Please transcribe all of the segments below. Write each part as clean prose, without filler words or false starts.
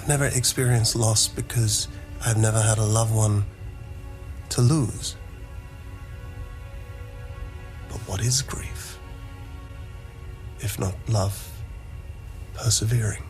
never experienced loss because I've never had a loved one to lose. But what is grief, if not love persevering?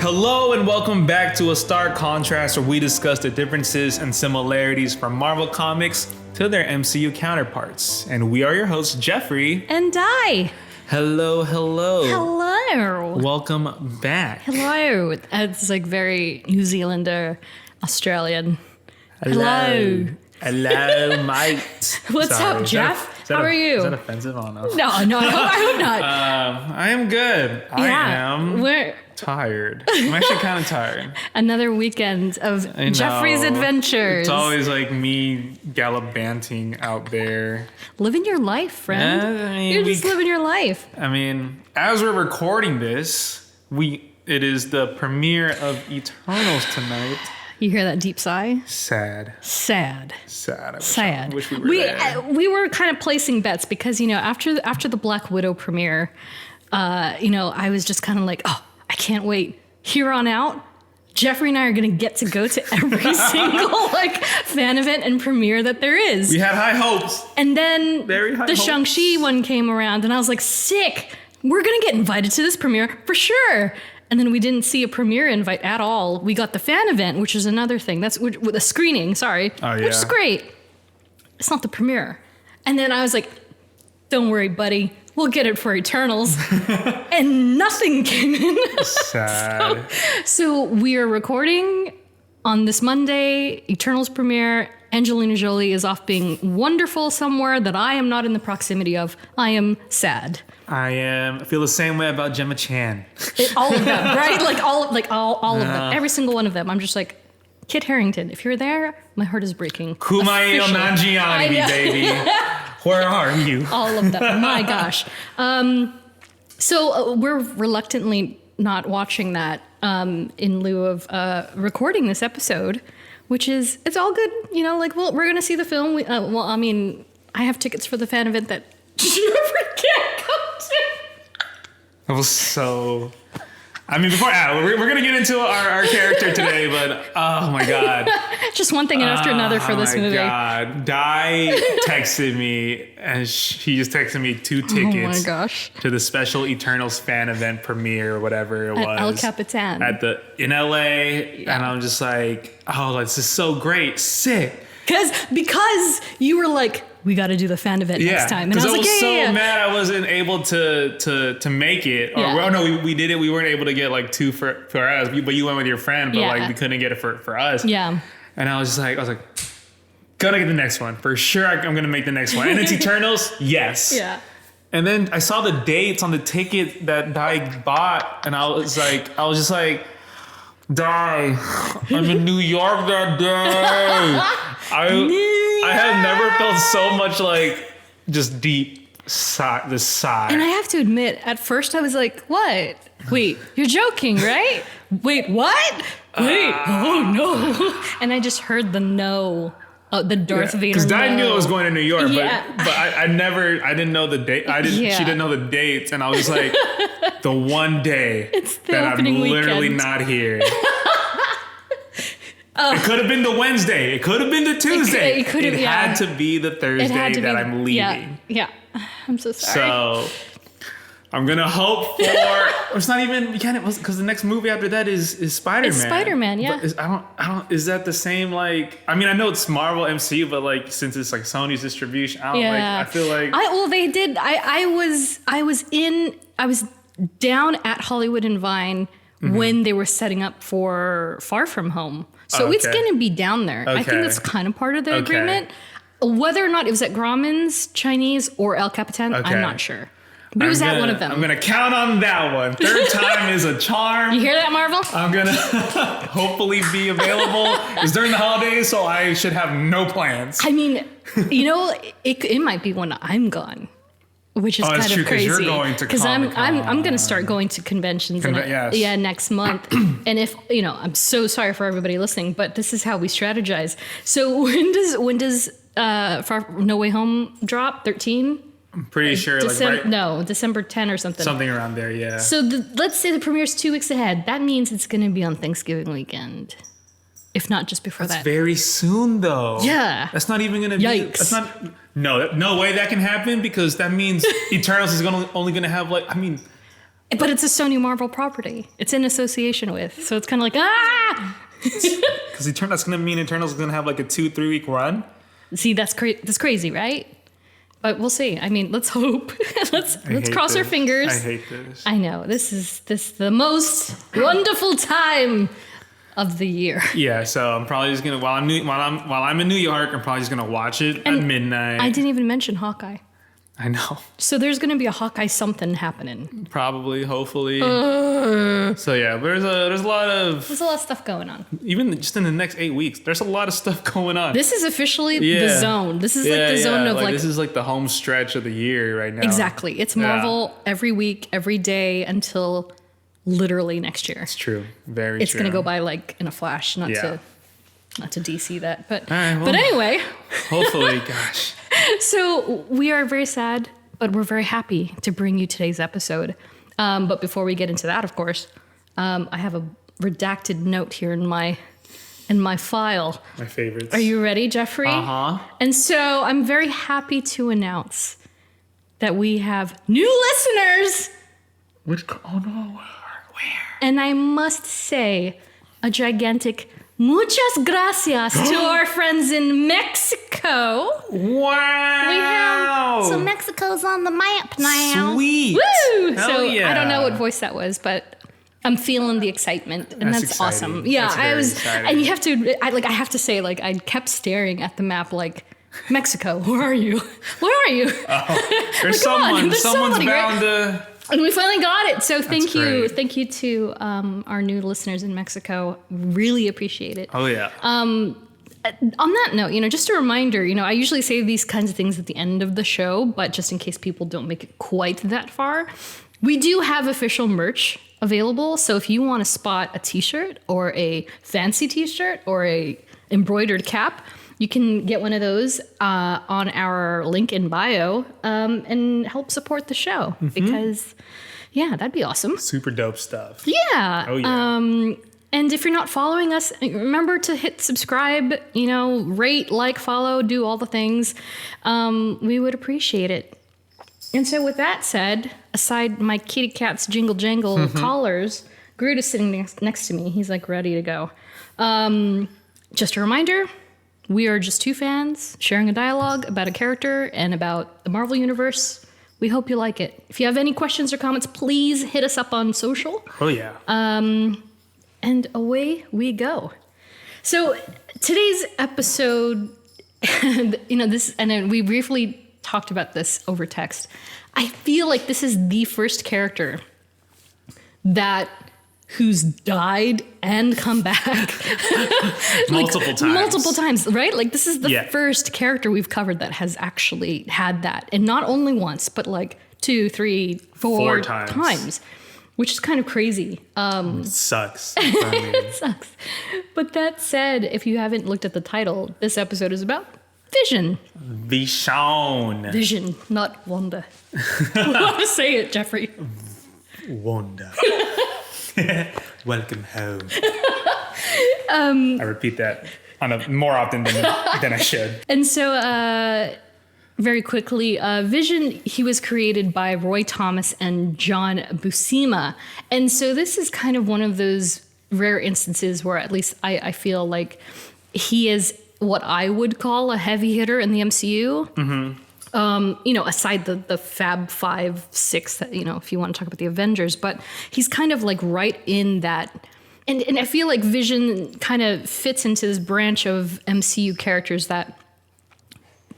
Hello and welcome back to A Stark Contrast, where we discuss the differences and similarities from Marvel Comics to their MCU counterparts. And we are your hosts, Geoffrey and Dai. Hello. Hello. Welcome back. Hello. It's like very New Zealander, Australian. Hello, mate. What's up, Jeff? How are you? Is that offensive? I don't know. No, I hope not. I am good. I am tired. I'm actually kind of tired. Another weekend of Geoffrey's adventures. It's always like me gallivanting out there. Living your life, friend. You're just living your life. I mean, as we're recording this, it is the premiere of Eternals tonight. You hear that deep sigh? Sad. I wish we were there. We were kind of placing bets because, after the Black Widow premiere, I was just kind of like, oh, I can't wait. Here on out, Geoffrey and I are going to get to go to every single fan event and premiere that there is. We had high hopes. And then the Shang-Chi one came around and I was like, sick. We're going to get invited to this premiere for sure. And then we didn't see a premiere invite at all. We got the fan event, which is another thing. That's with a screening, sorry. Oh, yeah. Which is great. It's not the premiere. And then I was like, don't worry, buddy. We'll get it for Eternals. And nothing came in. Sad. So we are recording on this Monday, Eternals premiere. Angelina Jolie is off being wonderful somewhere that I am not in the proximity of. I am sad. I feel the same way about Gemma Chan. All of them, right? All of them. Every single one of them. I'm just like, Kit Harington, if you're there, my heart is breaking. Kumail Nanjiani, baby. Where are you? All of them. My gosh. So we're reluctantly not watching that in lieu of recording this episode, which is, it's all good. We're going to see the film. I have tickets for the fan event that Geoffrey can't come to. That was so... we're going to get into our character today, but oh my God. Just one thing after another for this movie. Oh my God. Dai texted me, and she just texted me 2 tickets oh my gosh. to the special Eternals fan event premiere or whatever it was. El Capitan. In LA, yeah. And I'm just like, oh, this is so great. Sick. Because you were like, we got to do the fan event next time. And I was so mad I wasn't able to make it. Or we did it. We weren't able to get 2 for us, but you went with your friend, but we couldn't get it for us. Yeah. And I was like, gonna get the next one. For sure I'm gonna make the next one. And it's Eternals, yes. Yeah. And then I saw the dates on the ticket that Dai bought, and I was just like, Dai, I'm in New York that day. I have never felt so much just deep sigh. And I have to admit, at first I was like, what? Wait, you're joking, right? Wait, what? Wait, oh no. And I just heard the no. Oh, the Darth Vader. Because Dai knew I was going to New York, yeah. but I didn't know the date. She didn't know the dates, and I was like, the one day that I'm literally not here. It could have been the Wednesday. It could have been the Tuesday. It had to be the Thursday that I'm leaving. Yeah. I'm so sorry. So I'm gonna hope for. It's not even. Because the next movie after that is Spider-Man. It's Spider-Man, yeah. But I don't. Is that the same? I know it's Marvel MCU, but since it's Sony's distribution, I feel like. They did. I was down at Hollywood and Vine when they were setting up for Far From Home. So it's going to be down there. Okay. I think that's kind of part of the agreement. Whether or not it was at Grauman's, Chinese, or El Capitan, I'm not sure. But it was at one of them. I'm going to count on that one. Third time is a charm. You hear that, Marvel? I'm going to hopefully be available. It's during the holidays, so I should have no plans. I mean, it might be when I'm gone. which is kind true, of crazy. 'cause you're going to because I'm Comic-Con. going to start going to conventions Yes. next month. And if I'm so sorry for everybody listening, but this is how we strategize. So when does No Way Home drop? 13? I'm pretty sure December 10 or something. Something around there, yeah. So let's say the premiere's 2 weeks ahead. That means it's going to be on Thanksgiving weekend, if not just before That's that. very soon, though. Yeah. That's not even going to be. Yikes. That's not. No way that can happen, because that means Eternals is only going to have But it's a Sony Marvel property. It's in association with, so it's kind of like Because that's going to mean Eternals is going to have like a 2-3 week run. See, that's crazy, right? But we'll see. I mean, let's hope. let's cross our fingers. I hate this. I know this is the most wonderful time of the year. Yeah, so I'm probably just gonna while I'm in New York, I'm probably just gonna watch it at midnight. I didn't even mention Hawkeye. I know. So there's gonna be a Hawkeye something happening. Probably, hopefully. So yeah, there's a lot of stuff going on. Even just in the next 8 weeks, there's a lot of stuff going on. This is officially the zone. This is the zone of this is like the home stretch of the year right now. Exactly. It's Marvel every week, every day until literally next year. It's true. Very true. It's gonna go by like in a flash, not to DC that. But right, well, but anyway. Hopefully, gosh. So we are very sad, but we're very happy to bring you today's episode. But before we get into that, of course, I have a redacted note here in my file. My favorites. Are you ready, Geoffrey? Uh-huh. And so I'm very happy to announce that we have new listeners. Oh no. Where? And I must say a gigantic muchas gracias to our friends in Mexico. Wow. So Mexico's on the map now. Sweet. Woo! Hell So yeah. I don't know what voice that was, but I'm feeling the excitement, and that's exciting. awesome. Yeah, That's I very was, exciting. and you have to. I have to say, I kept staring at the map, like, Mexico, where are you? Where are you? There's Come on, there's someone's somebody, right? bound to. And we finally got it. So thank you. great. Thank you to our new listeners in Mexico. Really appreciate it. Oh yeah. On that note, just a reminder, I usually say these kinds of things at the end of the show, but just in case people don't make it quite that far, we do have official merch available. So if you want to spot a t-shirt or a fancy t-shirt or a embroidered cap, you can get one of those on our link in bio and help support the show because, that'd be awesome. Super dope stuff. Yeah. Oh yeah. And if you're not following us, remember to hit subscribe, rate, like, follow, do all the things. We would appreciate it. And so with that said, aside my kitty cat's jingle jangle collars, Groot is sitting next to me. He's like ready to go. Just a reminder, we are just two fans sharing a dialogue about a character and about the Marvel Universe. We hope you like it. If you have any questions or comments, please hit us up on social. Oh yeah. And away we go. So today's episode, this, and then we briefly talked about this over text. I feel like this is the first character who's died and come back Multiple times. Multiple times, right? Like this is the first character we've covered that has actually had that. And not only once, but like 2, 3, 4 times. Which is kind of crazy. It sucks. It sucks. But that said, if you haven't looked at the title, this episode is about Vision. Vision, not Wanda. Want to say it, Geoffrey? Wanda. Welcome home. I repeat that more often than I should. And so, very quickly, Vision, he was created by Roy Thomas and John Buscema. And so this is kind of one of those rare instances where at least I feel like he is what I would call a heavy hitter in the MCU. Mm-hmm. Aside the Fab 5, 6, that, if you want to talk about the Avengers, but he's kind of like right in that. And I feel like Vision kind of fits into this branch of MCU characters that,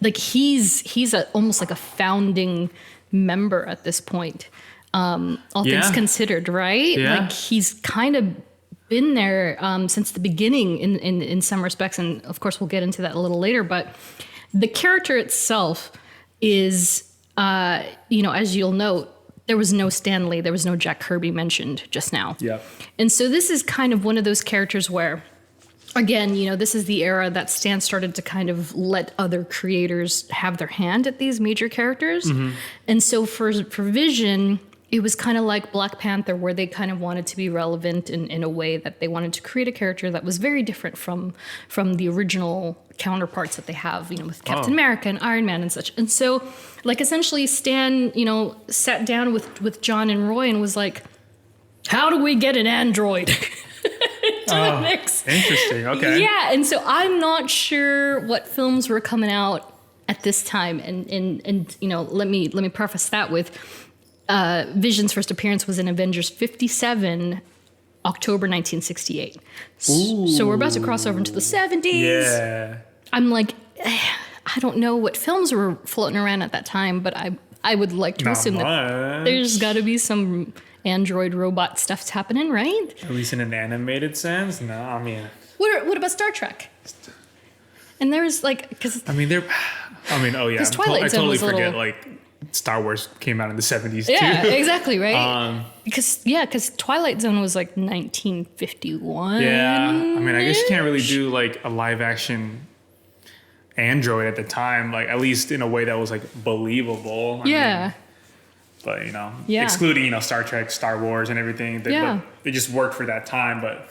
like, he's almost like a founding member at this point, all things considered, right? Yeah. Like he's kind of been there since the beginning in some respects, and of course we'll get into that a little later. But the character itself is as you'll note, there was no Stan Lee, there was no Jack Kirby mentioned just now. Yeah. And so this is kind of one of those characters where, again, this is the era that Stan started to kind of let other creators have their hand at these major characters. And so for Vision, it was kind of like Black Panther, where they kind of wanted to be relevant in a way that they wanted to create a character that was very different from the original counterparts that they have, with Captain America and Iron Man and such. And so, essentially, Stan, sat down with John and Roy and was like, how do we get an android to the mix? Interesting. Okay. Yeah, and so I'm not sure what films were coming out at this time, and let me preface that with Vision's first appearance was in Avengers 57, October 1968. So we're about to cross over into the 70s. Yeah. I'm like, I don't know what films were floating around at that time, but I would like to assume that there's got to be some android robot stuff's happening, right? At least in an animated sense? No, I mean... What about Star Trek? And there's oh yeah. Because Twilight Zone was forget, Star Wars came out in the 70s, too. Yeah, exactly, right? Because Twilight Zone was 1951. Yeah, I guess you can't really do, a live-action android at the time, at least in a way that was, I believable. mean, but, excluding, Star Trek, Star Wars, and everything, they just worked for that time. But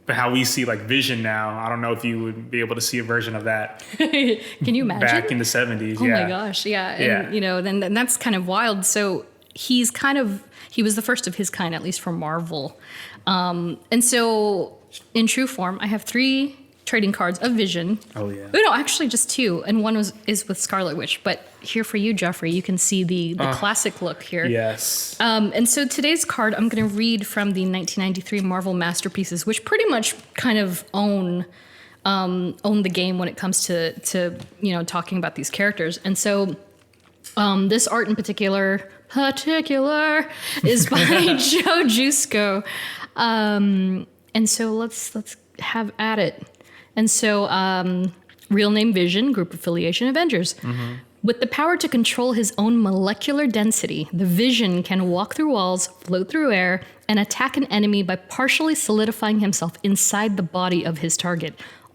but how we see Vision now, I don't know if you would be able to see a version of that. Can you imagine? Back in the 70s, Oh my gosh, yeah. And, then that's kind of wild. So he was the first of his kind, at least for Marvel. And so in true form, I have 3 trading cards of Vision. Oh yeah. No, actually just 2, and one is with Scarlet Witch. But here for you, Geoffrey, you can see the classic look here. Yes. And so today's card, I'm going to read from the 1993 Marvel Masterpieces, which pretty much kind of own the game when it comes to talking about these characters. And so this art in particular is by Joe Jusko. And so let's have at it. And so, real name Vision, group affiliation Avengers. With the power to control his own molecular density, the Vision can walk through walls, float through air, and attack an enemy by partially solidifying himself inside the body of his target.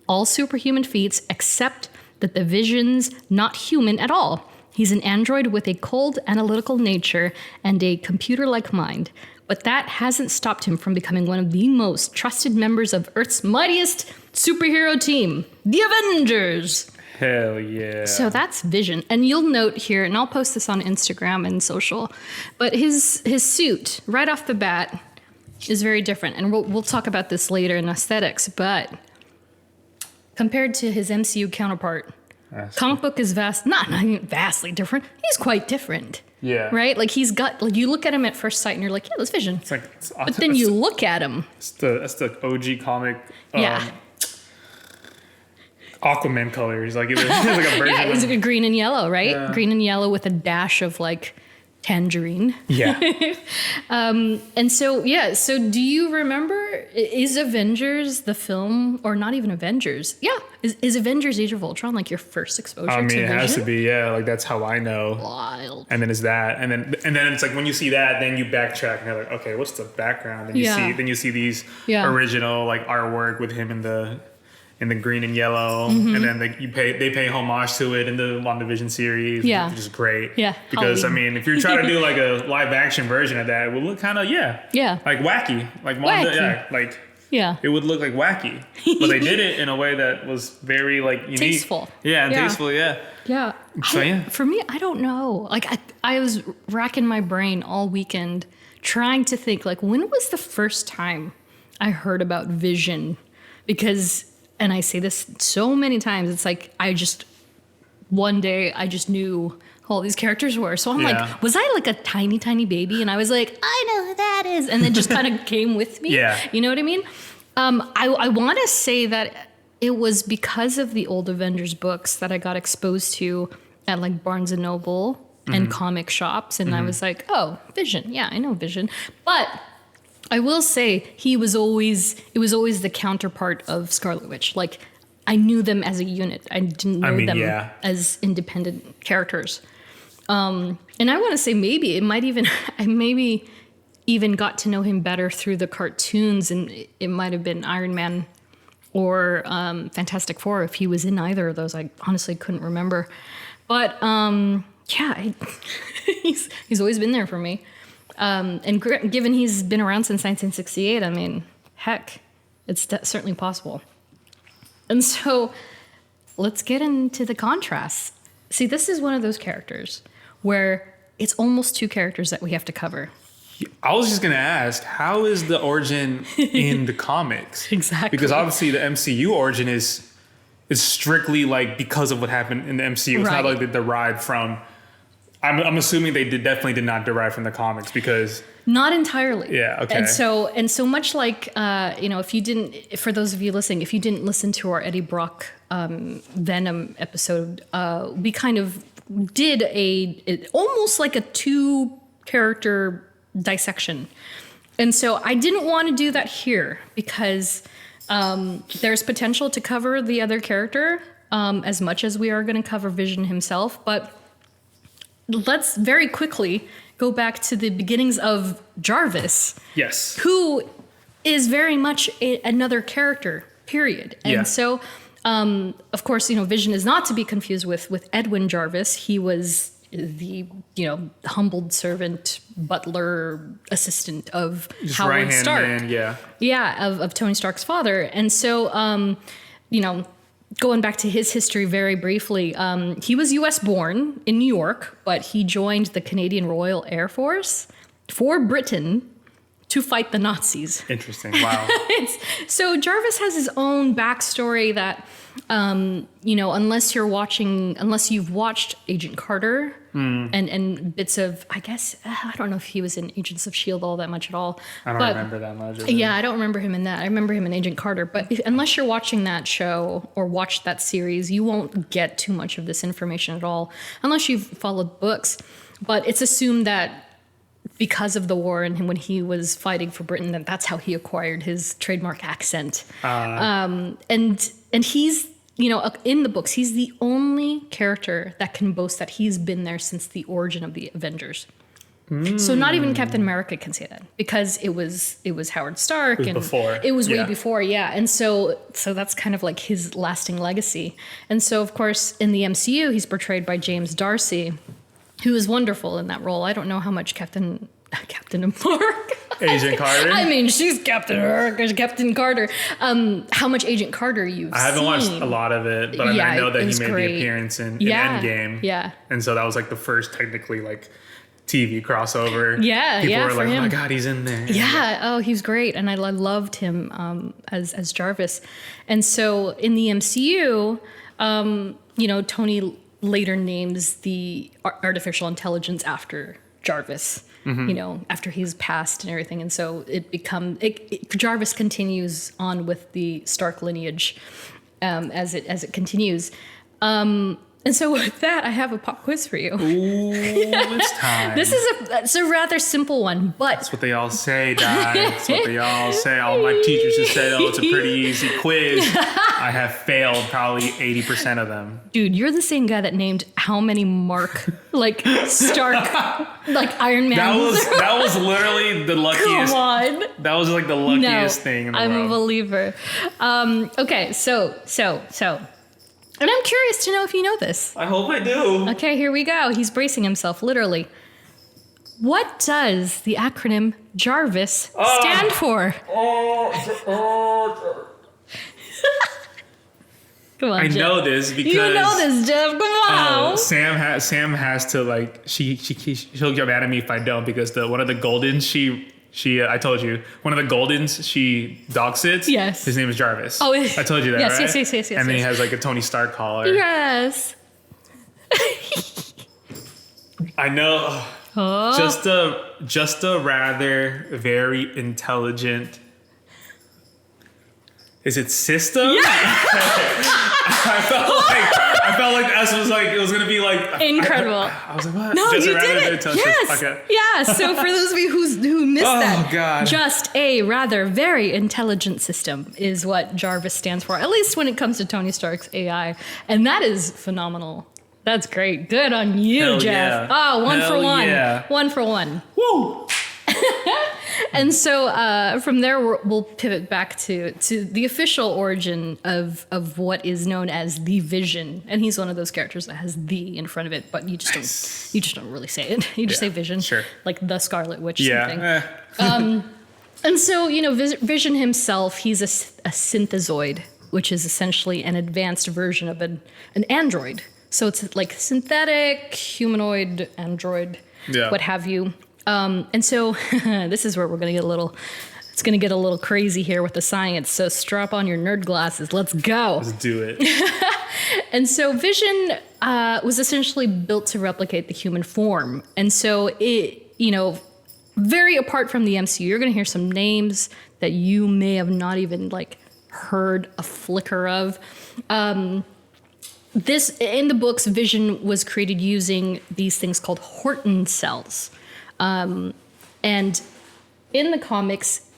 All superhuman feats, except that the Vision's not human at all. He's an android with a cold, analytical nature and a computer-like mind. But that hasn't stopped him from becoming one of the most trusted members of Earth's mightiest superhero team, the Avengers. Hell yeah. So that's Vision. And you'll note here, and I'll post this on Instagram and social, but his suit, right off the bat, is very different. And we'll talk about this later in aesthetics, but compared to his MCU counterpart, comic book is not vastly different. He's quite different. Yeah. Right? He's got, you look at him at first sight and you're like, yeah, that's Vision. But then you look at him. That's the OG comic. Aquaman colors. It was a version. Yeah, it was green and yellow, right? Yeah. Green and yellow with a dash of tangerine. Yeah. And so do you remember, is Avengers the film, or not even Avengers? Yeah. Is Avengers Age of Ultron your first exposure to Vision? It has to be, yeah. That's how I know. Wild. And then it's that. And then it's when you see that, then you backtrack and you're like, okay, what's the background? And you see these original artwork with him in the green and yellow, and then they pay homage to it in the WandaVision series, which is great. Yeah, because Halloween. If you're trying to do a live action version of that, it would look kind of wacky, Wanda, it would look wacky, but they did it in a way that was very unique, tasteful. Tasteful. Yeah. So for me, I don't know. I was racking my brain all weekend trying to think when was the first time I heard about Vision, because. And I say this so many times, it's one day I just knew who all these characters were. So I'm was I a tiny, tiny baby? And I was like, I know who that is. And then just kind of came with me. Yeah. You know what I mean? I want to say that it was because of the old Avengers books that I got exposed to at Barnes & Noble and comic shops. And I was like, oh, Vision. Yeah, I know Vision. But I will say it was always the counterpart of Scarlet Witch. I knew them as a unit. I didn't know them as independent characters. And I want to say maybe it might even, I maybe even got to know him better through the cartoons, and it might have been Iron Man or Fantastic Four if he was in either of those. I honestly couldn't remember. But yeah, he's always been there for me. And given he's been around since 1968, I mean, heck, it's certainly possible. And so let's get into the contrasts. See, this is one of those characters where it's almost two characters that we have to cover. I was just going to ask, how is the origin in the comics? Exactly. Because obviously the MCU origin is strictly like because of what happened in the MCU. It's not like they derived from... I'm assuming they definitely did not derive from the comics because... Not entirely. Yeah, okay. And so much like, if you didn't... For those of you listening, if you didn't listen to our Eddie Brock Venom episode, we kind of did almost like a two-character dissection. And so I didn't want to do that here because there's potential to cover the other character as much as we are going to cover Vision himself. But let's very quickly go back to the beginnings of J.A.R.V.I.S. Yes. Who is very much another character, period. And so, of course, Vision is not to be confused with Edwin J.A.R.V.I.S. He was the humbled servant, butler, assistant of just Howard Stark. Man, of Tony Stark's father. And so, going back to his history very briefly, he was U.S. born in New York, but he joined the Canadian Royal Air Force for Britain to fight the Nazis. Interesting. Wow. So J.A.R.V.I.S. has his own backstory that, unless you've watched Agent Carter and bits of, I guess, I don't know if he was in Agents of S.H.I.E.L.D. all that much at all. I don't remember that much. Yeah, I don't remember him in that. I remember him in Agent Carter. But unless you're watching that show or watched that series, you won't get too much of this information at all, unless you've followed books. But it's assumed that because of the war and when he was fighting for Britain, that's how he acquired his trademark accent. And he's, in the books, he's the only character that can boast that he's been there since the origin of the Avengers. So not even Captain America can say that because it was Howard Stark. It was before. It was way before, yeah. And so that's kind of like his lasting legacy. And so, of course, in the MCU, he's portrayed by James Darcy, who is wonderful in that role. I don't know how much Captain Mark. Agent Carter. I mean, she's Captain Carter. How much Agent Carter you've seen? I haven't watched a lot of it, but I know that he made the appearance in Endgame. Yeah. And so that was like the first technically like TV crossover. Yeah, People were like, him. oh my God, he's in there. Yeah. Oh, he was great. And I loved him as Jarvis. And so in the MCU, Tony later names the artificial intelligence after J.A.R.V.I.S., after he's passed and everything. And so J.A.R.V.I.S. continues on with the Stark lineage as it continues. And so with that, I have a pop quiz for you. Ooh, it's time. It's a rather simple one, but... That's what they all say, Dai. That's what they all say. All my teachers have said, it's a pretty easy quiz. I have failed probably 80% of them. Dude, you're the same guy that named how many Stark, Iron Man. That was literally the luckiest. Come on. That was like the luckiest thing in the world. I'm a believer. Okay, so... And I'm curious to know if you know this. I hope I do. Okay, here we go. He's bracing himself, literally. What does the acronym J.A.R.V.I.S. stand for? Come on, I Jeff. know this because... You know this, Jeff. Come on. Sam has to, like... She'll get mad at me if I don't because one of the Goldens, I told you, one of the Goldens, she dog sits. Yes. His name is Jarvis. Oh, I told you that, yes, right? Yes. And then he has like a Tony Stark collar. Yes. I know. Oh. Just a rather very intelligent. Is it system? Yeah. I felt like this was like it was gonna be like incredible. I was like, what? No, just you did it. Yes. Okay. Yeah. So for those of you who missed that, God. Just a rather very intelligent system is what J.A.R.V.I.S. stands for. At least when it comes to Tony Stark's AI, and that is phenomenal. That's great. Good on you, Hell Jeff. yeah. Oh, one Hell for one. yeah. 1 for 1. Woo! And so from there, we'll pivot back to the official origin of what is known as the Vision. And he's one of those characters that has "the" in front of it, but you just don't really say it. You just say Vision, sure. like the Scarlet Witch. Yeah. Something. And so Vision himself, he's a synthezoid, which is essentially an advanced version of an android. So it's like synthetic, humanoid, android, what have you. And so this is where we're going to get it's going to get a little crazy here with the science. So strap on your nerd glasses. Let's go. Let's do it. And so Vision was essentially built to replicate the human form. And so it, very apart from the MCU, you're going to hear some names that you may have not even heard a flicker of. This in the books, Vision was created using these things called Horton cells. And in the comics,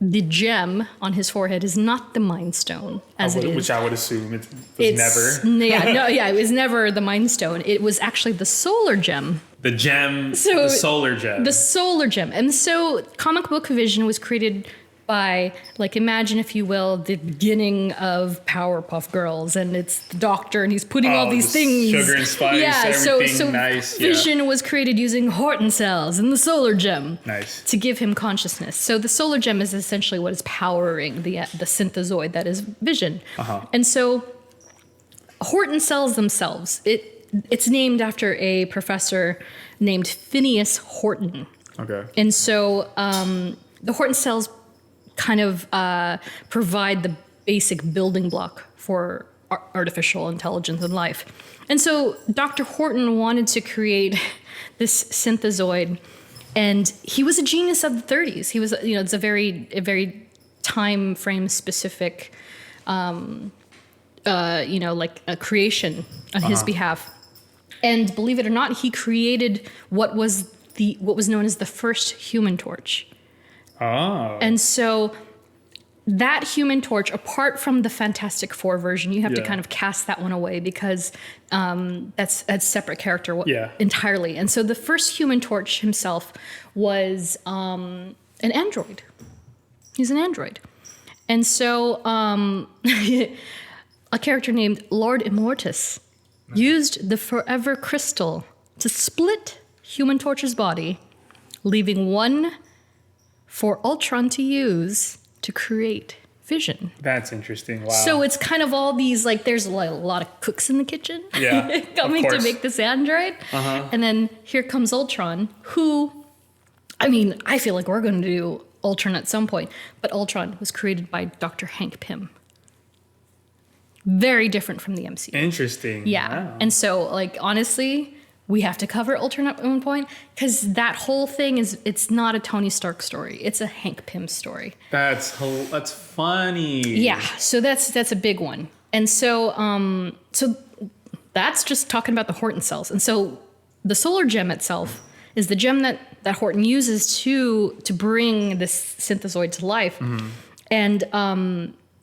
the gem on his forehead is not the Mind Stone, Which I would assume it was never. It was never the Mind Stone. It was actually the solar gem. The solar gem. The solar gem. And so comic book Vision was created by, imagine, if you will, the beginning of Powerpuff Girls, and it's the Doctor, and he's putting all these things. Sugar and spice, everything so nice. Vision was created using Horton cells and the solar gem to give him consciousness. So the solar gem is essentially what is powering the synthezoid that is Vision. And so Horton cells themselves, it's named after a professor named Phineas Horton. Okay. And so the Horton cells kind of provide the basic building block for artificial intelligence and life. And so Dr. Horton wanted to create this synthezoid, and he was a genius of the 30s. He was, it's a very time frame specific, a creation on his behalf. And believe it or not, he created what was known as the first Human Torch. Oh. And so that Human Torch, apart from the Fantastic Four version, you have to kind of cast that one away because that's a separate character entirely. And so the first Human Torch himself was an android. He's an android. And so a character named Lord Immortus used the Forever Crystal to split Human Torch's body, leaving one for Ultron to use to create Vision. That's interesting. Wow. So it's kind of all these, there's a lot of cooks in the kitchen coming to make this android. And then here comes Ultron, who, I feel like we're going to do Ultron at some point, but Ultron was created by Dr. Hank Pym. Very different from the MCU. Interesting. Yeah. Wow. And so, honestly, we have to cover Ultron at one point because that whole thing it's not a Tony Stark story. It's a Hank Pym story. That's funny. Yeah. So that's a big one. And so so that's just talking about the Horton cells. And so the solar gem itself is the gem that Horton uses to bring this synthezoid to life. And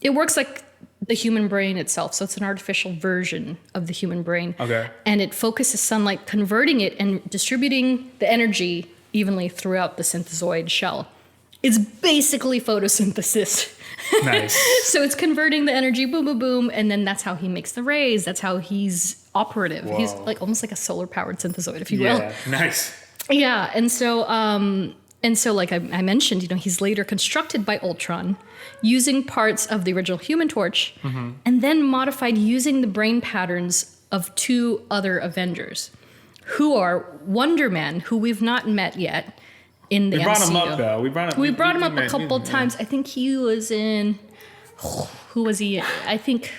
it works like the human brain itself. So it's an artificial version of the human brain. Okay. And it focuses sunlight, converting it and distributing the energy evenly throughout the synthezoid shell. It's basically photosynthesis. Nice. So it's converting the energy, boom, boom, boom, and then that's how he makes the rays. That's how he's operative. Whoa. He's almost like a solar-powered synthezoid, if you will. Yeah, nice. Yeah, and so like I mentioned, he's later constructed by Ultron using parts of the original Human Torch and then modified using the brain patterns of two other Avengers, who are Wonder Man, who we've not met yet in the MCU. We brought him up, though. We brought him up a couple times. I think he was in... Who was he in? I think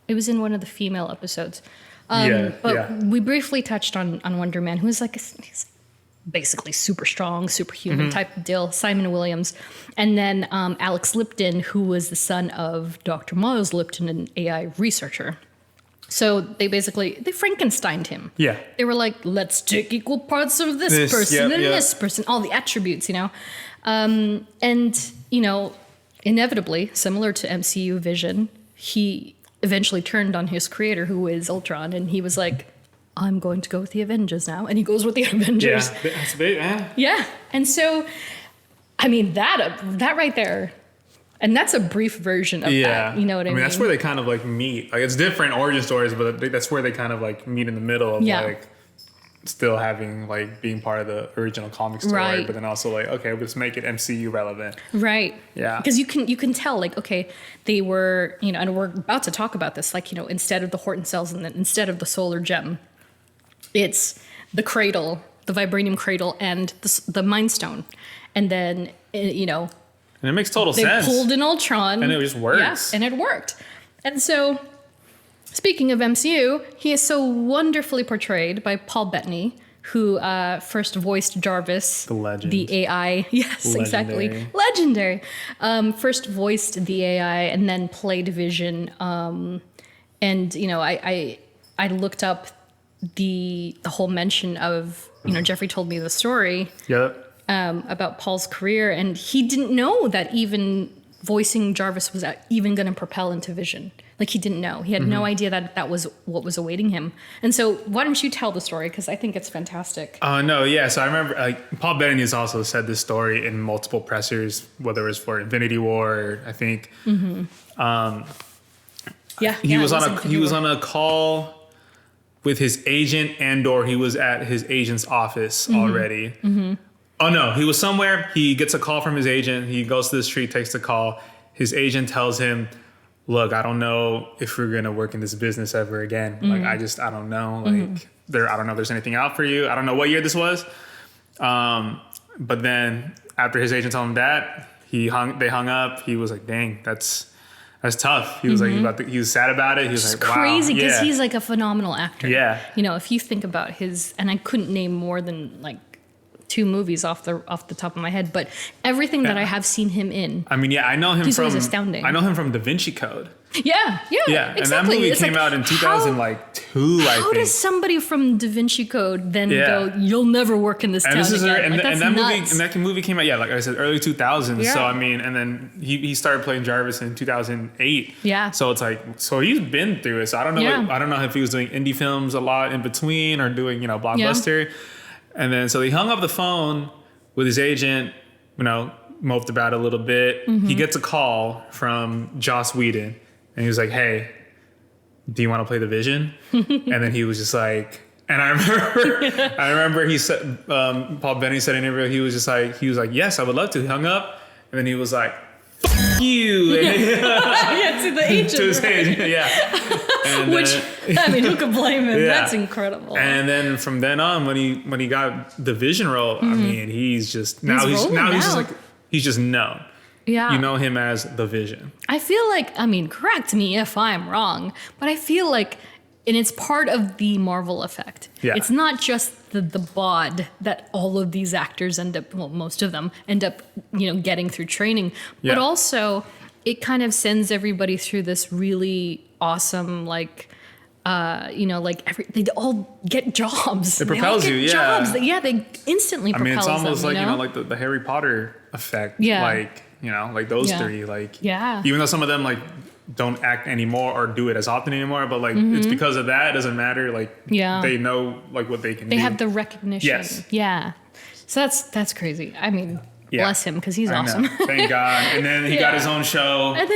it was in one of the female episodes. But we briefly touched on Wonder Man, who is he's basically super strong, superhuman type of deal. Simon Williams. And then Alex Lipton, who was the son of Dr. Miles Lipton, an AI researcher. So they Frankensteined him. Yeah. They were like, let's take equal parts of this person and this person, all the attributes, And, inevitably, similar to MCU Vision, he eventually turned on his creator, who is Ultron, and he was like, I'm going to go with the Avengers now. And he goes with the Avengers. Yeah, that's big, man. Yeah. And so, I mean, that right there, and that's a brief version of that. You know what I mean? That's where they kind of like meet. Like it's different origin stories, but that's where they kind of like meet in the middle of like still having like being part of the original comic story, but then also like, okay, let's make it MCU relevant. Right. Yeah. Because you can tell like, okay, they were, you know, and we're about to talk about this, like, you know, instead of the Horton cells and then instead of the solar gem, it's the cradle, the vibranium cradle and the Mind Stone. And then, you know, and it makes total sense. They pulled an Ultron. And it just works. Yeah, and it worked. And so, speaking of MCU, he is so wonderfully portrayed by Paul Bettany, who first voiced Jar-V-I S. The legend. The AI. Yes, Legendary. exactly. Legendary. First voiced the AI and then played Vision. And, you know, I looked up the whole mention of, you know, Geoffrey told me the story. Yep. About Paul's career, and he didn't know that even voicing Jar-V-I.S was even going to propel into Vision. Like he didn't know. He had no idea that was what was awaiting him. And so why don't you tell the story? Because I think it's fantastic. No, yeah. So I remember Paul Bettany has also said this story in multiple pressers, whether it was for Infinity War, or I think. He was on a call with his agent, and/or he was at his agent's office already. Oh no, he was somewhere. He gets a call from his agent. He goes to the street, takes the call. His agent tells him, look, I don't know if we're going to work in this business ever again. Like, I don't know. Like, I don't know if there's anything out for you. I don't know what year this was. But then after his agent told him that, they hung up. He was like, dang, that's tough. He was like, he was sad about it. He was like, wow. Crazy, because he's like a phenomenal actor. Yeah. You know, if you think about his, and I couldn't name more than like 2 movies off the top of my head, but everything that I have seen him in. I mean, I know him from astounding. I know him from Da Vinci Code. Yeah, exactly. And that movie came out in 2002. How does somebody from Da Vinci Code then go, "You'll never work in this town again"? That movie came out, like I said, early 2000s. Yeah. So I mean, and then he started playing Jar-V-I.S in 2008. Yeah. So it's like, so he's been through it. So I don't know. Yeah. I don't know if he was doing indie films a lot in between or doing blockbuster. Yeah. And then so he hung up the phone with his agent. Moped about it a little bit. He gets a call from Joss Whedon. And he was like, hey, do you want to play the Vision? And then he was just like, and I remember he said, Paul Bettany said in an interview, he was like, yes, I would love to. He hung up. And then he was like, F you. And to the agent. To his agent, yeah. And which, I mean, who could blame him? Yeah. That's incredible. And then from then on, when he got the Vision role, I mean, he's just, he's just known. Yeah. You know him as the Vision. I feel like, correct me if I'm wrong, but I feel like, and it's part of the Marvel effect. Yeah. It's not just the bod that all of these actors most of them end up, getting through training, but also it kind of sends everybody through this really awesome, they all get jobs. It propels you, jobs. They instantly propel them. It's almost like the Harry Potter effect. Yeah. Like those three, even though some of them don't act anymore or do it as often anymore, but it's because of that. It doesn't matter. They know what they can do. They have the recognition. Yes. Yeah. So that's crazy. Bless him, because he's awesome. Thank God. And then he got his own show. And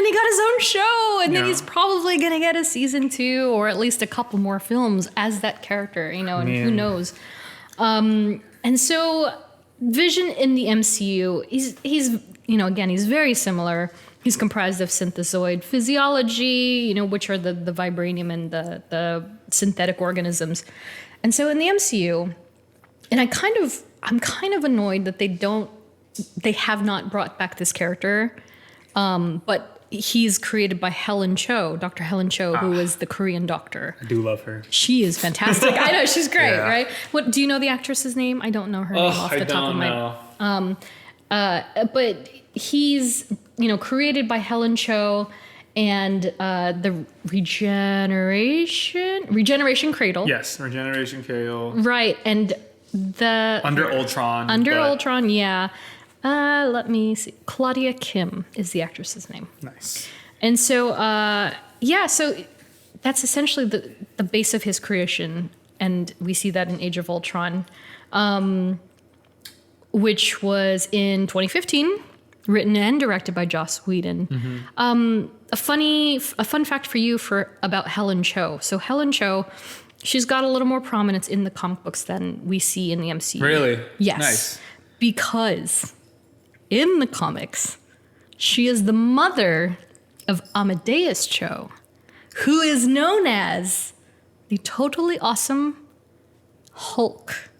then he's probably going to get a season 2 or at least a couple more films as that character, and who knows. And so Vision in the MCU, he's again, he's very similar. He's comprised of synthezoid physiology, which are the vibranium and the synthetic organisms. And so in the MCU, and I'm kind of annoyed that they have not brought back this character. But he's created by Dr. Helen Cho, who was the Korean doctor. I do love her. She is fantastic. I know, she's great, right? What do you know the actress's name? I don't know her name off the top of my head. But he's, created by Helen Cho and the Regeneration Cradle. Yes, Regeneration Cradle. Right, and the Under Ultron. Ultron, yeah. Let me see. Claudia Kim is the actress's name. Nice. And so, so that's essentially the base of his creation. and we see that in Age of Ultron, which was in 2015, written and directed by Joss Whedon. A fun fact for you about Helen Cho. So Helen Cho, she's got a little more prominence in the comic books than we see in the MCU. Really? Yes. Nice. Because in the comics, she is the mother of Amadeus Cho, who is known as the totally awesome Hulk.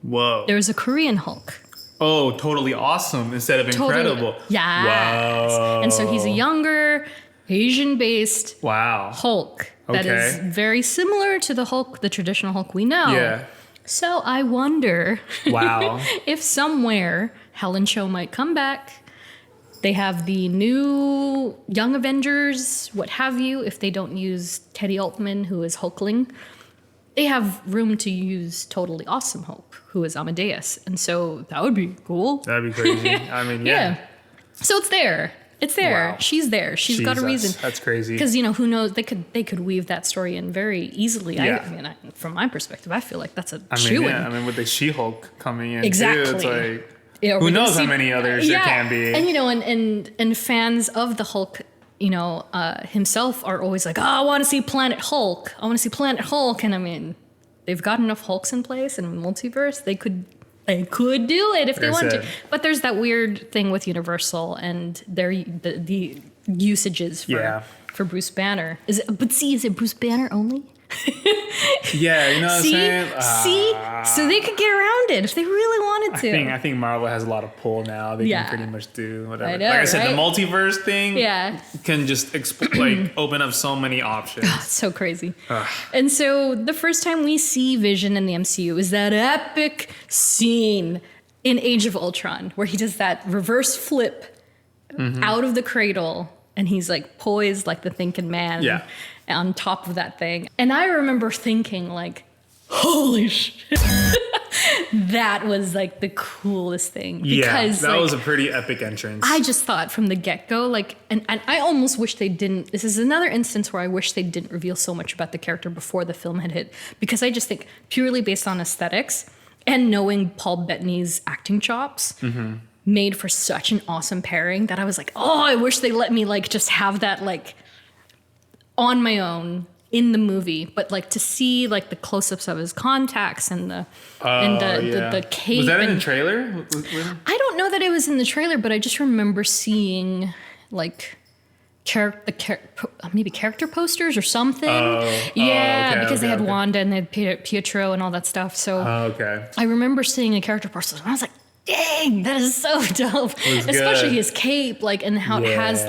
Whoa. There's a Korean Hulk. Oh, totally awesome instead of incredible. Yes. Wow. And so he's a younger, Asian-based Hulk that is very similar to the traditional Hulk we know. Yeah. So I wonder if somewhere Helen Cho might come back. They have the new Young Avengers, what have you, if they don't use Teddy Altman, who is Hulkling. They have room to use Totally Awesome Hulk, who is Amadeus. And so that would be cool. That'd be crazy. I mean, yeah. So it's there. It's there. Wow. She's there. She's got a reason. That's crazy. Because, who knows? They could weave that story in very easily. Yeah. I mean, from my perspective, I feel like that's a shoo-in. Yeah. I mean, with the She-Hulk coming in, exactly. too, it's like, who knows how many others there can be. And, and fans of the Hulk, himself are always like, oh, I want to see Planet Hulk. I want to see Planet Hulk. And I mean, they've got enough Hulks in place in multiverse. They could do it if they want to. But there's that weird thing with Universal and the usages for Bruce Banner. Is it Bruce Banner only? Yeah, you know what I'm saying? So they could get around it if they really wanted to. I think Marvel has a lot of pull now. They can pretty much do whatever. I know, like I said, right? the multiverse thing can just open up so many options. Oh, it's so crazy. And so the first time we see Vision in the MCU is that epic scene in Age of Ultron where he does that reverse flip out of the cradle and he's like poised like the thinking man. Yeah. On top of that thing. And I remember thinking like, holy shit. That was like the coolest thing. Because that was a pretty epic entrance. I just thought from the get-go, and I almost wish they didn't. This is another instance where I wish they didn't reveal so much about the character before the film had hit. Because I just think purely based on aesthetics and knowing Paul Bettany's acting chops, made for such an awesome pairing that I was like, oh, I wish they let me just have that on my own in the movie, but to see the close-ups of his contacts and the cape. Was that in the trailer? I don't know that it was in the trailer, but I just remember seeing maybe character posters or something. Because they had Wanda and they had Pietro and all that stuff. So I remember seeing a character poster and I was like, dang, that is so dope. Especially his cape, and how it has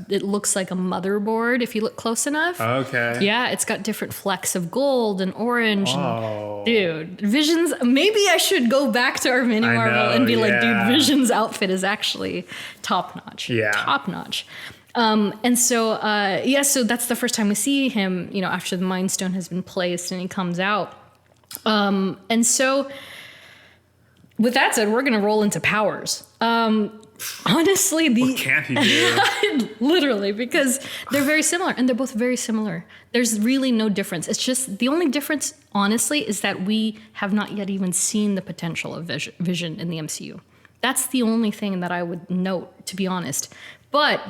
it looks like a motherboard if you look close enough. Okay. Yeah, it's got different flecks of gold and orange. And, dude, Vision's, maybe I should go back to our mini Marvel and be like, dude, Vision's outfit is actually top notch. Yeah. Top notch. And so, so that's the first time we see him, after the Mind Stone has been placed and he comes out. And so, with that said, we're going to roll into powers. Honestly, what can't he do? Literally, because they're very similar, and they're both very similar. There's really no difference. It's just the only difference, honestly, is that we have not yet even seen the potential of Vision in the MCU. That's the only thing that I would note, to be honest. But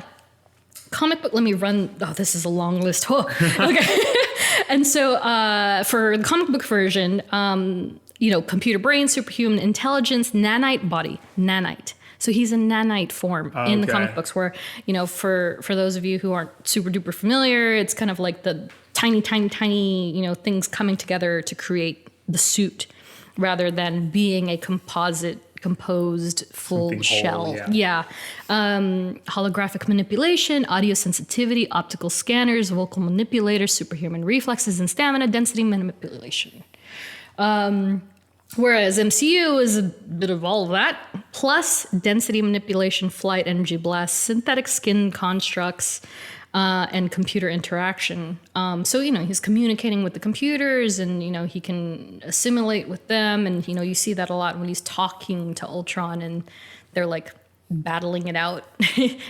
comic book, let me run. Oh, this is a long list. Oh, okay. And so for the comic book version, computer brain, superhuman intelligence, nanite body, nanite. So he's a nanite form in the comic books where, for those of you who aren't super duper familiar, it's kind of like the tiny, things coming together to create the suit rather than being a composed full something shell. Holographic manipulation, audio sensitivity, optical scanners, vocal manipulators, superhuman reflexes and stamina, density manipulation. Whereas MCU is a bit of all of that, plus density manipulation, flight, energy blasts, synthetic skin constructs, and computer interaction. So, he's communicating with the computers and, he can assimilate with them. And, you see that a lot when he's talking to Ultron and they're battling it out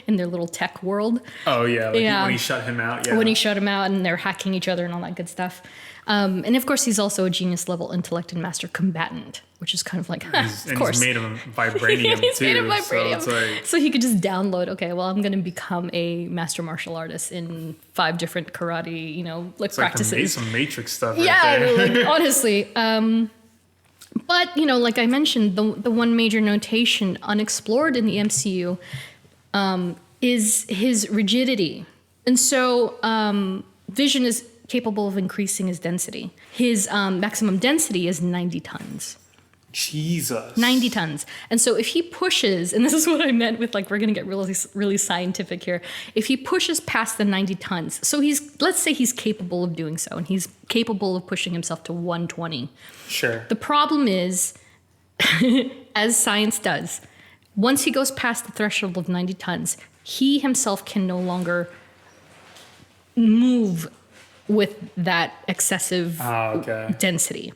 in their little tech world. Oh yeah, like when he shut him out. Yeah, when he shut him out, and they're hacking each other and all that good stuff. And of course, he's also a genius level intellect and master combatant, which is kind of like, of course. He's made of vibranium he's too. Made of vibranium. So, it's like, so he could just download. Okay, well, I'm going to become a master martial artist in 5 different karate, like practices. Like some Matrix stuff. Yeah, right there. like, honestly. But like I mentioned, the one major notation unexplored in the MCU is his rigidity, and so Vision is capable of increasing his density. His maximum density is 90 tons. Jesus. 90 tons. And so if he pushes, and this is what I meant with like, we're going to get really, really scientific here. If he pushes past the 90 tons, so let's say he's capable of doing so, and he's capable of pushing himself to 120. Sure. The problem is, as science does, once he goes past the threshold of 90 tons, he himself can no longer move with that excessive density.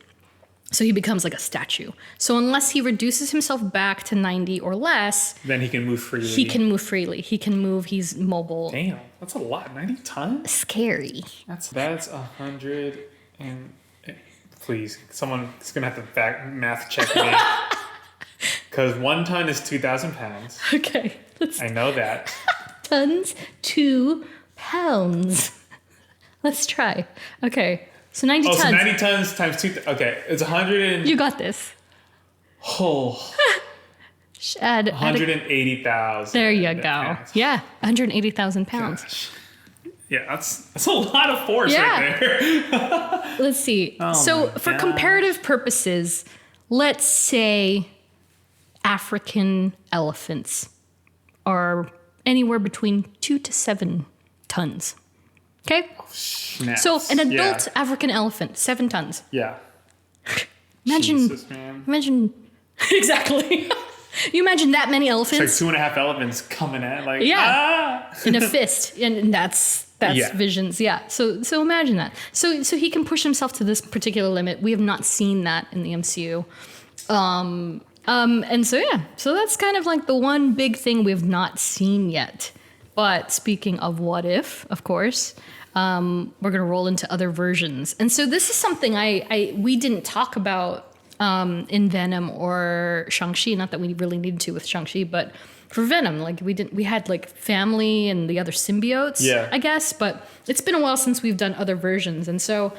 So he becomes like a statue. So unless he reduces himself back to 90 or less, then he can move freely. He can move freely. He can move. He's mobile. Damn, that's a lot. 90 tons? Scary. That's 100 and... Please, someone's going to have to math check me. Because 1 ton is 2,000 pounds. Okay. I know that. Tons to pounds. Let's try. Okay. So 90 tons. So 90 tons times 2. Okay. It's 100 and... You got this. Oh. Add 180,000. There you go. Pounds. Yeah. 180,000 pounds. Gosh. Yeah, that's a lot of force right there. Let's see. So for comparative purposes, let's say African elephants are anywhere between 2 to 7 tons. Okay? Oh, snaps. So an adult African elephant, 7 tons. Yeah. Imagine. Jesus, man. Imagine. Exactly. You imagine that many elephants. It's like 2.5 elephants coming at in a fist, and that's Vision's. Yeah. So imagine that. So he can push himself to this particular limit. We have not seen that in the MCU. And so that's kind of like the one big thing we have not seen yet. But speaking of what if, of course, we're gonna roll into other versions. And so this is something we didn't talk about in Venom or Shang-Chi. Not that we really needed to with Shang-Chi, but for Venom, like we had like family and the other symbiotes, I guess. But it's been a while since we've done other versions, and so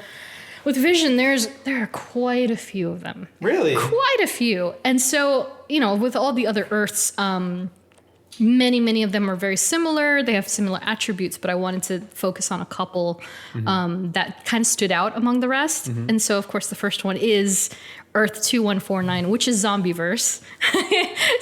with Vision, there are quite a few of them. Really? Quite a few. And so, with all the other Earths, many of them are very similar. They have similar attributes, but I wanted to focus on a couple that kind of stood out among the rest. Mm-hmm. And so, of course, the first one is Earth 2149, which is Zombie-verse.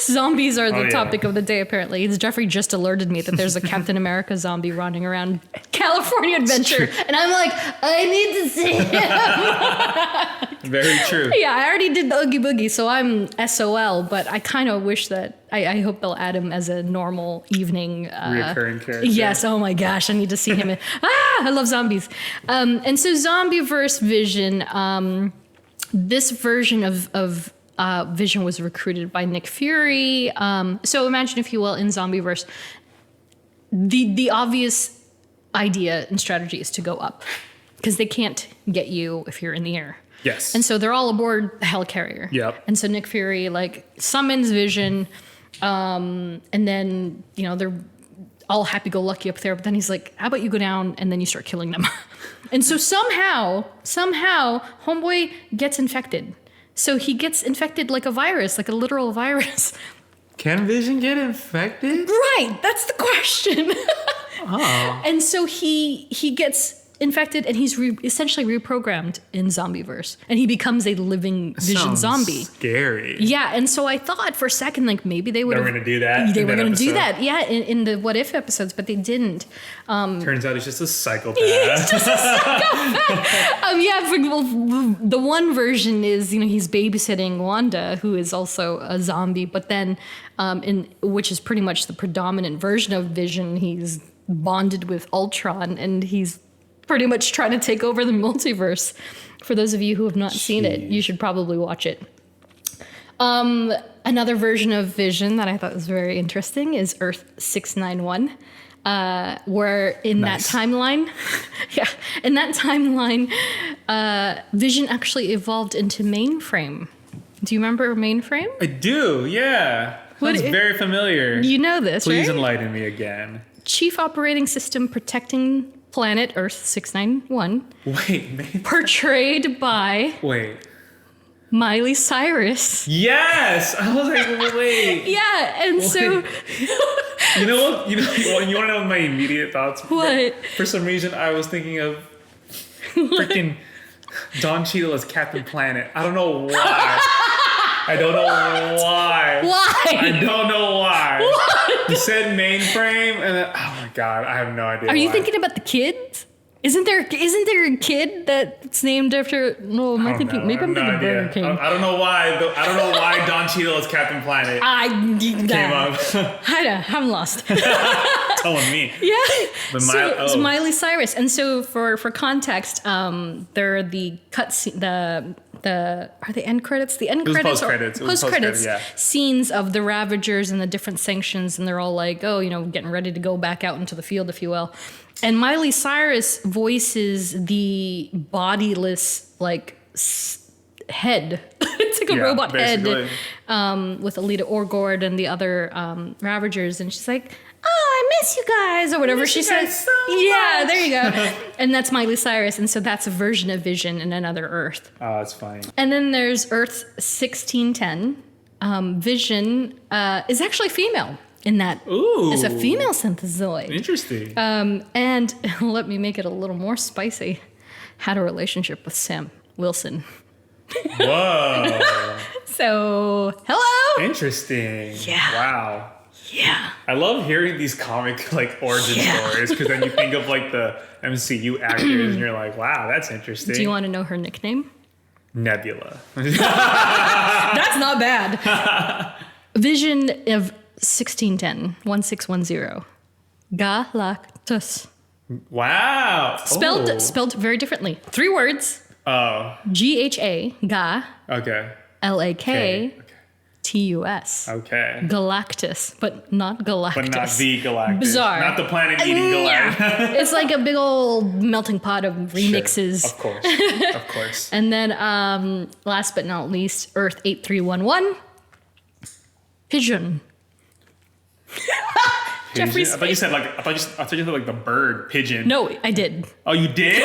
Zombies are the topic of the day, apparently. Geoffrey just alerted me that there's a Captain America zombie running around California Adventure. And I'm like, I need to see him. Very true. Yeah, I already did the Oogie Boogie, so I'm SOL, but I kind of wish that, I hope they'll add him as a normal evening. Recurring character. Yes, oh my gosh, I need to see him. I love zombies. And so Zombie-verse Vision, this version of Vision was recruited by Nick Fury. So imagine, if you will, in Zombie-verse, the obvious idea and strategy is to go up, because they can't get you if you're in the air. Yes. And so they're all aboard the helicarrier. Yep. And so Nick Fury summons Vision, and then they're all happy-go-lucky up there. But then he's like, "How about you go down and then you start killing them?" And so somehow, homeboy gets infected. So he gets infected like a virus, like a literal virus. Can Vision get infected? Right, that's the question. Oh. And so he gets infected, and he's essentially reprogrammed in Zombie-verse, and he becomes a living Vision zombie. Scary. Yeah, and so I thought for a second, like, maybe they would. They were going to do that. They were going to do that, yeah, in the What If episodes, but they didn't. Turns out he's just a psychopath. He's just a psychopath. The one version is, he's babysitting Wanda, who is also a zombie, but then, which is pretty much the predominant version of Vision, he's bonded with Ultron, and he's pretty much trying to take over the multiverse. For those of you who have not seen it, you should probably watch it. another version of Vision that I thought was very interesting is Earth 691. Where in that timeline, Vision actually evolved into Mainframe. Do you remember Mainframe? I do, yeah. Sounds very familiar. You know this, Please right? enlighten me again. Chief Operating System protecting planet Earth 691. Wait, portrayed by Miley Cyrus. Yes! I was like, wait. Yeah, and wait. so... You know what? You want to know my immediate thoughts? What? For some reason, I was thinking of freaking Don Cheadle as Captain Planet. I don't know why. I don't know why. Why? I don't know why. What? You said Mainframe, and then, oh my god, I have no idea. Are you thinking about the kids? Isn't there a kid that's named after? No, am I thinking? Maybe I'm thinking Burger King. I don't know why. I don't know why Don Cheadle is Captain Planet. Came up. I'm lost. Telling me. Yeah. But It's Miley Cyrus, and so for context, there are the cutscene, are the end credits? The end credits post credits yeah. scenes of the Ravagers and the different sanctions, and they're all like, getting ready to go back out into the field, if you will. And Miley Cyrus voices the bodiless, head. It's like a robot basically. head with Alita Orgord and the other Ravagers. And she's like, oh, I miss you guys, or whatever she says. So much. There you go. And that's Miley Cyrus. And so that's a version of Vision in another Earth. Oh, that's funny. And then there's Earth 1610. Vision is actually female. In that, it's a female synthezoid. Interesting. And let me make it a little more spicy. Had a relationship with Sam Wilson. Whoa. So, hello. Interesting. Yeah. Wow. Yeah. I love hearing these comic origin stories because then you think of the MCU actors and you're like, wow, that's interesting. Do you want to know her nickname? Nebula. That's not bad. Vision of 1610. Galactus. Wow. Spelled very differently. 3 words. Oh. G-H-A, Ga. Okay. L-A-K. T-U-S. Okay. Galactus, but not Galactus. But not the Galactus. Bizarre. Not the planet-eating Galactus. Yeah. It's like a big old melting pot of remixes. Sure. Of course. Of course. And then last but not least, Earth 8311. Pigeon. Geoffrey's I thought you said the bird pigeon. No, I did. Oh, you did?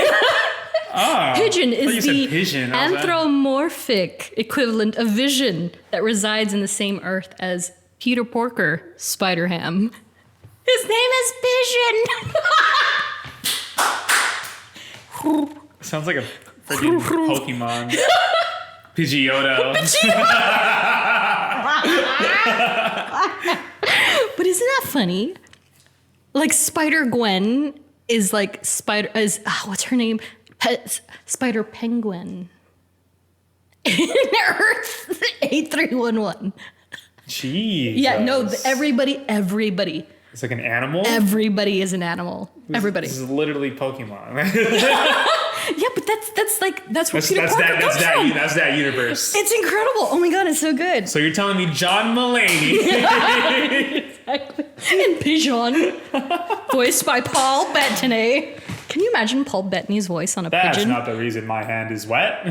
Pigeon is the pigeon. anthropomorphic equivalent of Vision that resides in the same Earth as Peter Porker, Spider-Ham. His name is Pigeon. Sounds like a freaking Pokemon. Pidgeotto. But isn't that funny? Spider-Gwen is what's her name? Spider Penguin. In Earth 8311. Jeez. Yeah, no, everybody. It's like an animal? Everybody is an animal. Everybody. This is literally Pokemon. Yeah, but that's where Peter Parker comes from. That's that universe. It's incredible. Oh my god, it's so good. So you're telling me John Mulaney. Exactly. And Pigeon, voiced by Paul Bettany. Can you imagine Paul Bettany's voice on a pigeon? That's not the reason my hand is wet.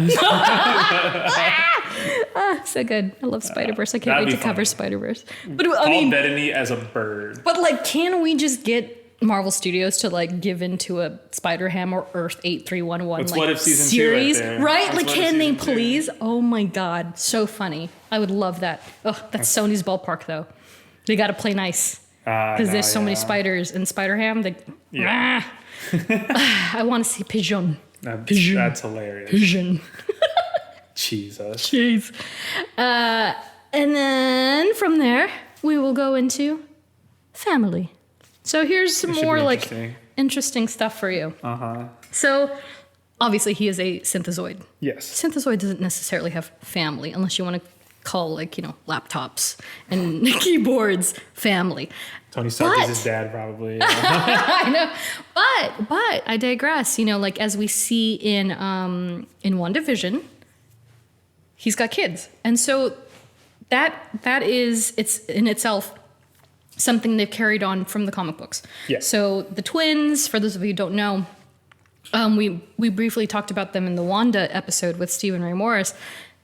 So good. I love Spider-Verse. I can't wait to cover Spider-Verse. But Paul Bettany as a bird. But can we just get Marvel Studios to give into a Spider-Ham or Earth 8311 what if season series, 2 right? Can they please? Oh my god, so funny. I would love that. Oh, that's Sony's ballpark though. They got to play nice because there's so many spiders in Spider-Ham. I want to see Pigeon. Pigeon. That's hilarious. Pigeon. Jesus. Jeez. And then from there we will go into family. So here's some more interesting stuff for you. So obviously he is a synthezoid. Yes. Synthezoid doesn't necessarily have family unless you want to call laptops and keyboards family. Tony Stark is his dad probably. I know. But I digress. As we see in WandaVision, he's got kids. And so it's in itself something they've carried on from the comic books. Yeah. So the twins, for those of you who don't know, we briefly talked about them in the Wanda episode with Stephen Ray Morris.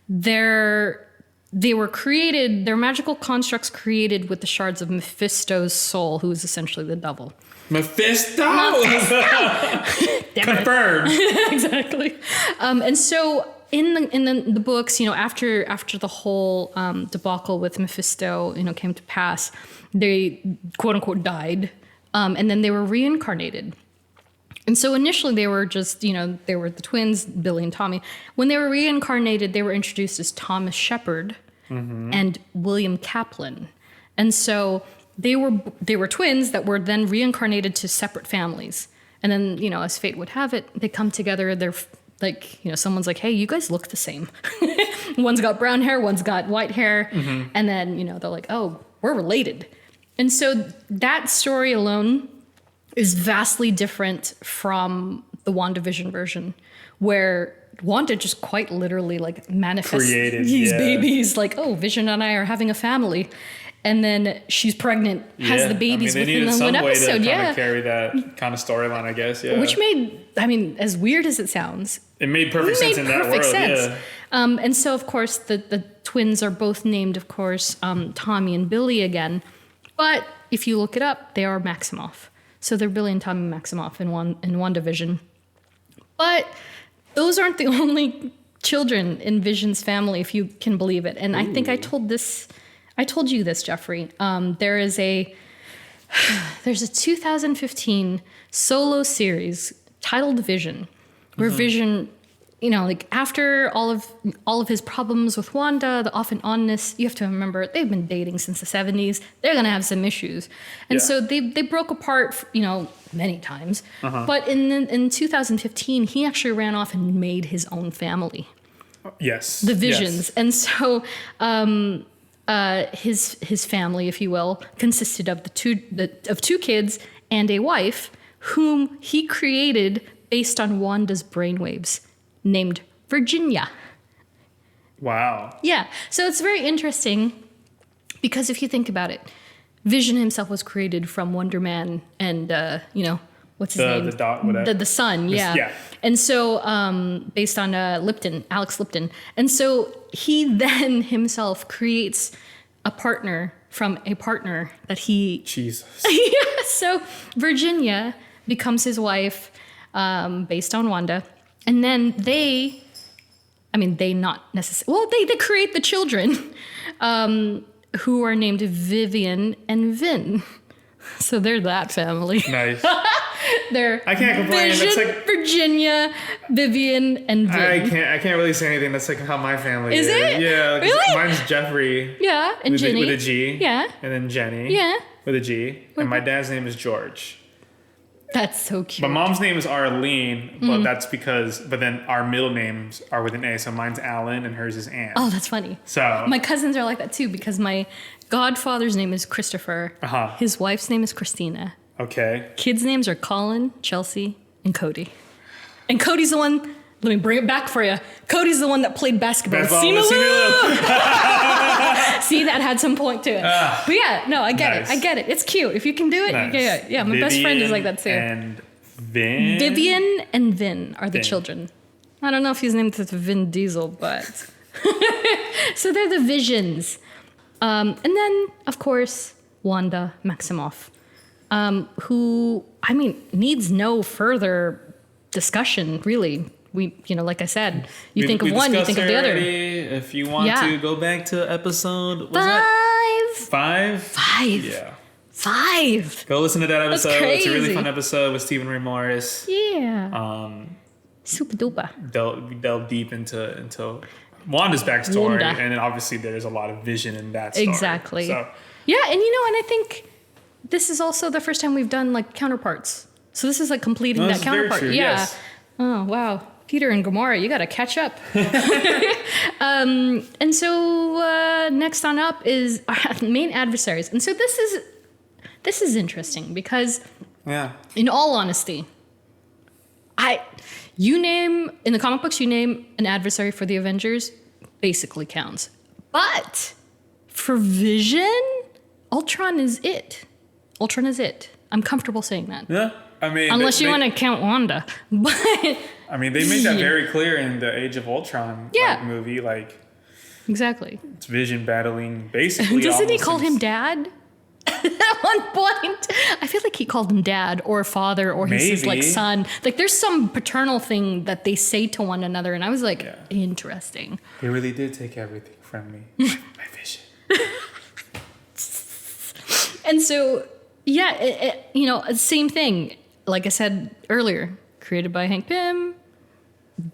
They were created, they're magical constructs created with the shards of Mephisto's soul, who is essentially the devil. Mephisto! Confirmed. Exactly. And so in the books, after the whole debacle with Mephisto, came to pass, they quote unquote died, and then they were reincarnated. And so initially they were just, they were the twins, Billy and Tommy. When they were reincarnated, they were introduced as Thomas Shepard and William Kaplan. And so they were twins that were then reincarnated to separate families. And then, as fate would have it, they come together. They're like, someone's like, hey, you guys look the same. One's got brown hair, one's got white hair. And then, they're like, oh, we're related. And so that story alone is vastly different from the WandaVision version, where Wanda just quite literally manifests these babies, like, oh, Vision and I are having a family. And then she's pregnant, has the babies within the one episode. To kind of carry that kind of storyline, I guess. Yeah. Which made, as weird as it sounds, it made perfect sense in that world. Yeah. And so, of course, the twins are both named, of course, Tommy and Billy again. But if you look it up, they are Maximoff. So they're Billy and Tommy Maximoff in WandaVision. But those aren't the only children in Vision's family, if you can believe it. And I think I told you this, Geoffrey. There's a 2015 solo series titled Vision, where Vision, after all of his problems with Wanda, the off and onness, you have to remember they've been dating since the 70s. They're gonna have some issues, and so they broke apart, many times. But in 2015, he actually ran off and made his own family. Yes, the Visions, and so. His family, if you will, consisted of two kids and a wife, whom he created based on Wanda's brainwaves, named Virginia. Wow. Yeah. So it's very interesting because if you think about it, Vision himself was created from Wonder Man and what's his name? The son, yeah. Yeah. And so, based on Alex Lipton. And so he then himself creates a partner from a partner that he... Jesus. Yeah, so Virginia becomes his wife, based on Wanda. And then they not necessarily... Well, they create the children, who are named Vivian and Vin. So they're that family. Nice. They're I can't complain. Vision, It's like Virginia, Vivian, and Vin. I can't really say anything. That's like how my family is. Is it? Yeah. Really? Mine's Jeffrey. Yeah, and Jenny. With a G. Yeah. And then Jenny. Yeah. With a G. And my dad's name is George. That's so cute. My mom's name is Arlene, but that's because, but then our middle names are with an A. So mine's Alan and hers is Ann. Oh, that's funny. So my cousins are like that too because my godfather's name is Christopher. His wife's name is Christina. Okay. Kids' names are Colin, Chelsea, and Cody. And Cody's the one, let me bring it back for you. Cody's the one that played basketball. Simu Liu. See, that had some point to it. But yeah, no, I get Nice. it. I get it. It's cute. If you can do it, Nice. yeah. My best friend is like that too. And Vin. Vivian and Vin are the children. I don't know if he's named after Vin Diesel, but... So they're the Visions. And then, of course, Wanda Maximoff, who, needs no further discussion, really. We, like I said, you think of one, you think of the other. If you want to go back to episode... Five? Yeah. 5. Go listen to that episode. It's a really crazy. fun episode with Stephen Ray Morris. Yeah. Super duper. Delve deep into Wanda's backstory, Wanda. and then obviously there's a lot of Vision in that story. Exactly. So, yeah, and I think this is also the first time we've done counterparts. So this is completing that counterpart. Very true, Yeah. yes. Oh wow. Peter and Gamora, you got to catch up. And so next on up is our main adversaries. And so this is interesting because, in all honesty, in the comic books, you name an adversary for the Avengers, basically counts. But for Vision, Ultron is it. Ultron is it. I'm comfortable saying that. Yeah. I mean, unless you want to count Wanda. But I mean, they made that very clear in the Age of Ultron movie. Like, exactly. It's Vision battling basically. Doesn't he call him Dad? At one point, I feel like he called him Dad or father, or he says like son. Like, there's some paternal thing that they say to one another, and I was like, interesting. He really did take everything from me. My Vision. And so, same thing. Like I said earlier, created by Hank Pym.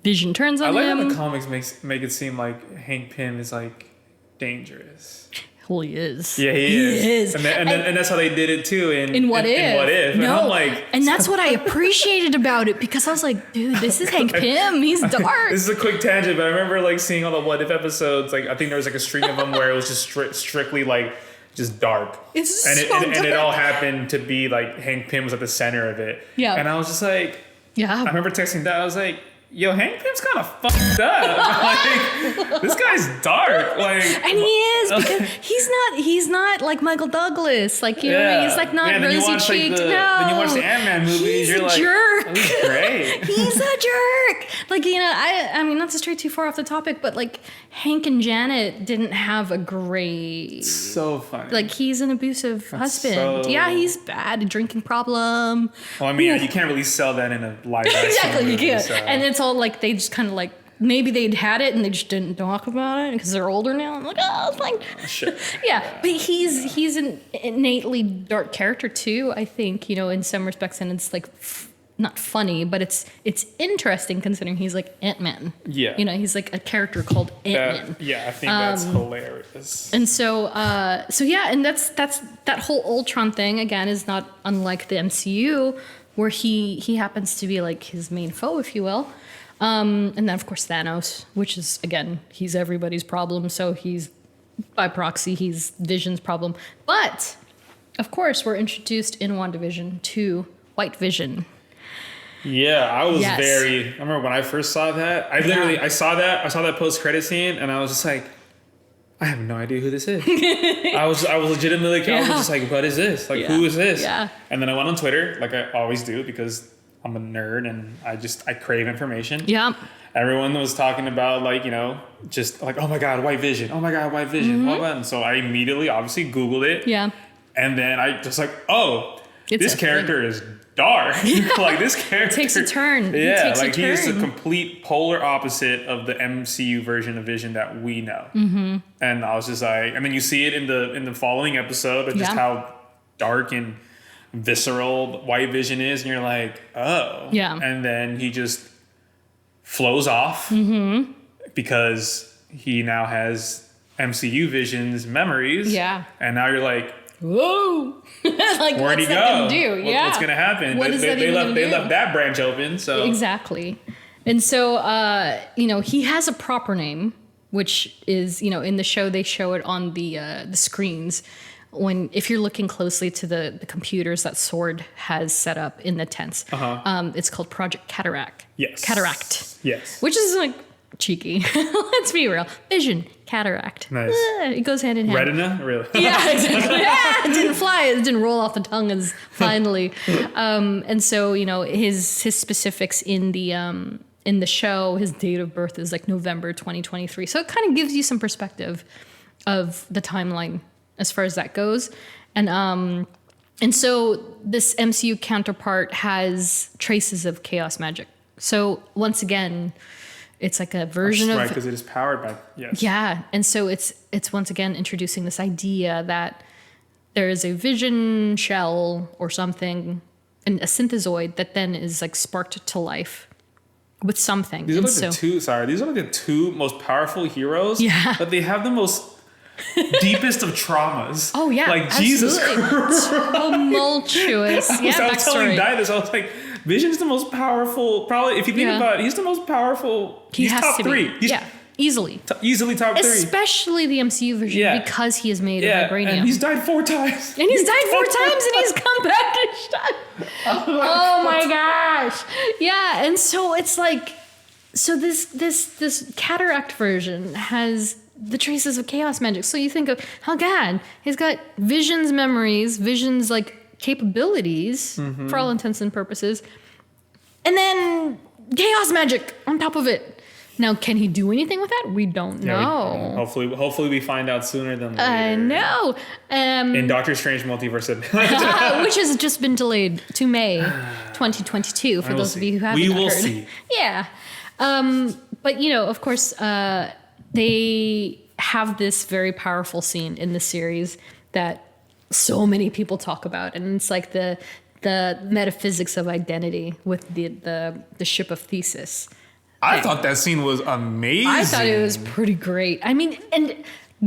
Vision turns on him. I like how the comics make it seem like Hank Pym is like dangerous. Well, he is. Yeah, he is. And that's how they did it too in What If. In What If. No, and I'm like, and that's what I appreciated about it, because I was like, dude, this is Hank Pym. He's dark. This is a quick tangent, but I remember like seeing all the What If episodes. Like, I think there was like a string of them where it was just strictly like just dark. It's dark. And it all happened to be like Hank Pym was at the center of it. Yeah. And I was just like, I remember texting Dad. I was like, yo, Hank Pym's kind of fucked up. Like, this guy's dark. Like, and he is, because he's not like Michael Douglas. Like, you know, he's like not rosy cheeked. No. Then you watch the Ant-Man movies. You're like, jerk. Oh, he's great. He's a jerk. Like, you know, I mean, not to stray too far off the topic, but like Hank and Janet didn't have a great. So funny. Like, he's an abusive husband. Yeah, he's bad. A drinking problem. Well, I mean, you can't really sell that in a live action exactly, movie, you can't. So. And it's all like they just kind of like, maybe they'd had it and they just didn't talk about it because they're older now. I'm like, oh, it's like, sure. Yeah, but he's an innately dark character too, I think, you know, in some respects, and it's like not funny, but it's interesting considering he's like Ant-Man. Yeah, you know, he's like a character called Ant-Man. I think that's hilarious. And so and that's that whole Ultron thing again is not unlike the MCU, where he happens to be like his main foe, if you will. And then, of course, Thanos, which is, again, he's everybody's problem. So he's, by proxy, he's Vision's problem. But, of course, we're introduced in WandaVision to White Vision. Yeah, I was I remember when I first saw that, I saw that post-credit scene, and I was just like, I have no idea who this is. I was legitimately, I was just like, what is this? Like, who is this? Yeah. And then I went on Twitter, like I always do, because I'm a nerd and I crave information. Yeah. Everyone was talking about, like, you know, just like, oh my God, White Vision. Oh my God, White Vision. Mm-hmm. And so I immediately, obviously, Googled it. Yeah. And then I just like, this character is dark. Like, this character takes a turn. Yeah, he is the complete polar opposite of the MCU version of Vision that we know. Mm-hmm. And I was just like, and then you see it in the following episode of just how dark and visceral White Vision is, and you're like, oh. Yeah. And then he just flows off because he now has MCU Vision's memories. Yeah. And now you're like, whoa. Like, where'd he go? What's going to happen? They left that branch open. So exactly. And so, you know, he has a proper name, which is, you know, in the show, they show it on the screens. If you're looking closely to the computers that Sword has set up in the tents, it's called Project Cataract. Yes. Cataract. Yes. Which is like cheeky. Let's be real. Vision, cataract. Nice. It goes hand in hand. Retina, really? Yeah, exactly. It didn't fly. It didn't roll off the tongue as finally. And so, you know, his specifics in the show, his date of birth is like November 2023. So it kind of gives you some perspective of the timeline as far as that goes. And so this MCU counterpart has traces of chaos magic. So once again, it's like a version of... Right, because it is powered by... Yes. Yeah, and so it's once again introducing this idea that there is a vision shell or something, and a synthezoid that then is like sparked to life with something. These are like the two most powerful heroes. Yeah. But they have the most... deepest of traumas. Oh yeah, like absolutely. Jesus Christ. Tumultuous. I was telling Dai this. I was like, Vision's the most powerful. Probably, if you think about it, he's the most powerful. He's top three. Easily. Easily top three. Especially the MCU version because he is made of vibranium. And he's died 4 times. And he's come back and shot. Oh my gosh. Yeah, and so it's like, so this cataract version has the traces of chaos magic. So you think of, oh God, he's got Vision's memories, Vision's like capabilities for all intents and purposes. And then chaos magic on top of it. Now, can he do anything with that? We don't know. Hopefully we find out sooner than later. I know. In Doctor Strange Multiverse of which has just been delayed to May 2022 for those of you who haven't heard. We will see. Yeah. But, you know, of course, they have this very powerful scene in the series that so many people talk about. And it's like the metaphysics of identity with the ship of Thesis. I thought that scene was amazing. I thought it was pretty great. I mean, and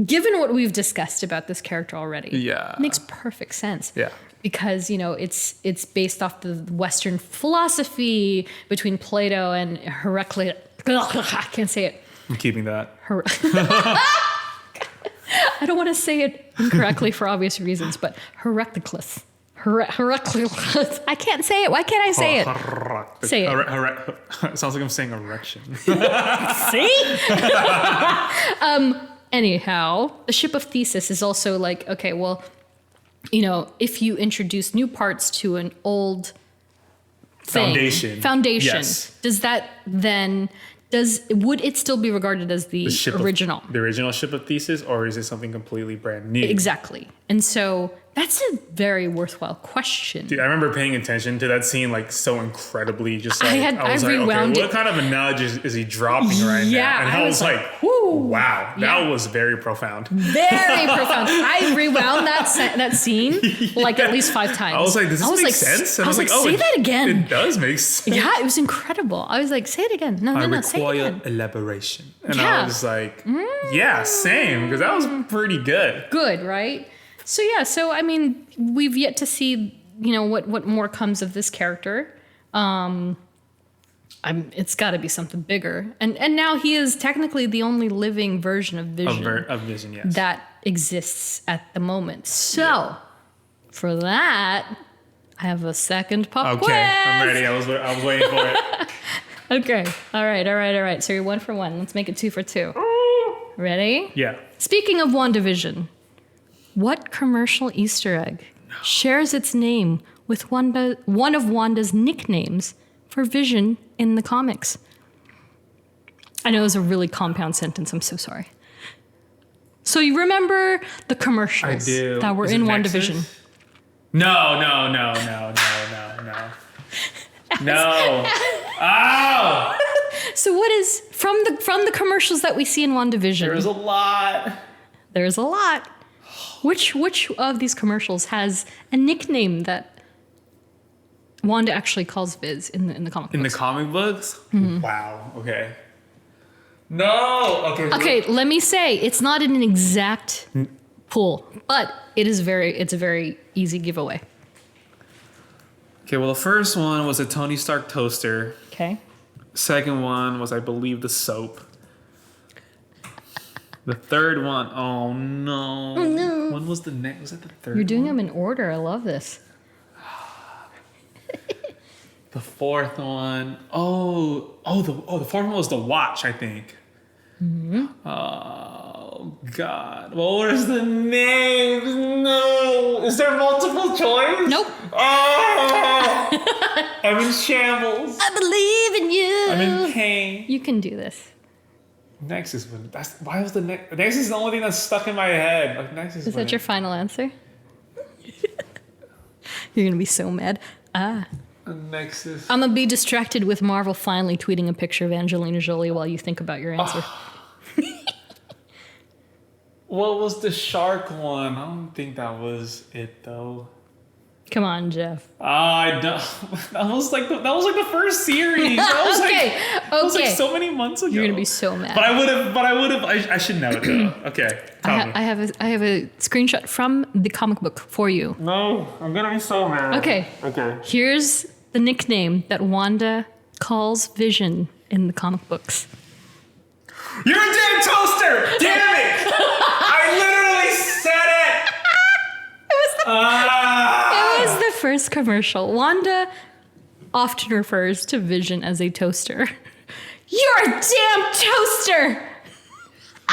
given what we've discussed about this character already, it makes perfect sense. Yeah. Because, you know, it's based off the Western philosophy between Plato and Heraclitus. I can't say it. I'm keeping that. I don't want to say it incorrectly for obvious reasons, but Heraclitus. Heraclitus. I can't say it. Why can't I say it? Say it. It sounds like I'm saying erection. See? Anyhow, the ship of Thesis is also like, okay, well, you know, if you introduce new parts to an old foundation, yes. does that then... would it still be regarded as the original? The original ship of Thesis, or is it something completely brand new? Exactly. And so that's a very worthwhile question. Dude, I remember paying attention to that scene like so incredibly just like, I was like, rewound okay, what kind of a nudge is he dropping right now? And I was like, wow, that was very profound. Very profound. I rewound that scene like at least 5 times. I was like, does this make sense? And I was like, say that again. It does make sense. Yeah, it was incredible. I was like, say it again. No, say it again. Elaboration. And I was like, yeah, same, because that was pretty good. Good, right? So yeah, I mean, we've yet to see, you know, what more comes of this character. It's got to be something bigger. And now he is technically the only living version of Vision. Of Vision, yes. That exists at the moment. So, for that, I have a second pop quiz. I'm ready. I was waiting for it. Okay. All right. So you're 1 for 1. Let's make it 2 for 2. Ready? Yeah. Speaking of WandaVision, what commercial Easter egg shares its name with one of Wanda's nicknames for Vision in the comics? I know it was a really compound sentence. I'm so sorry. So you remember the commercials that were in WandaVision? No. No. Oh! So what is from the commercials that we see in WandaVision? There's a lot. Which of these commercials has a nickname that Wanda actually calls Viz in the comic books? In the comic books? Mm-hmm. Wow. Okay. No. Okay. Let me say it's not in an exact pool, but it's a very easy giveaway. Okay. Well, the first one was a Tony Stark toaster. Okay. Second one was, I believe, the soap. The third one, oh no. When was the next? Was it the third one? You're doing them in order. I love this. The fourth one, the fourth one was the watch, I think. Mm-hmm. Oh God, what was the name? No, is there multiple choice? Nope. Oh, I'm in shambles. I believe in you. I'm in pain. You can do this. Nexus. Why was the Nexus? Nexus is the only thing that's stuck in my head. Like Nexus. Is that your final answer? You're gonna be so mad. Nexus. I'm gonna be distracted with Marvel finally tweeting a picture of Angelina Jolie while you think about your answer. What was the shark one? I don't think that was it though. Come on, Jeff. I don't. That was like the first series. That was okay. That was like so many months ago. You're gonna be so mad. But I would have. I should know it though. Okay. I have a screenshot from the comic book for you. No, I'm gonna be so mad. Okay. Here's the nickname that Wanda calls Vision in the comic books. You're a damn toaster! Damn it! I literally said it! It was the first commercial. Wanda often refers to Vision as a toaster. You're a damn toaster!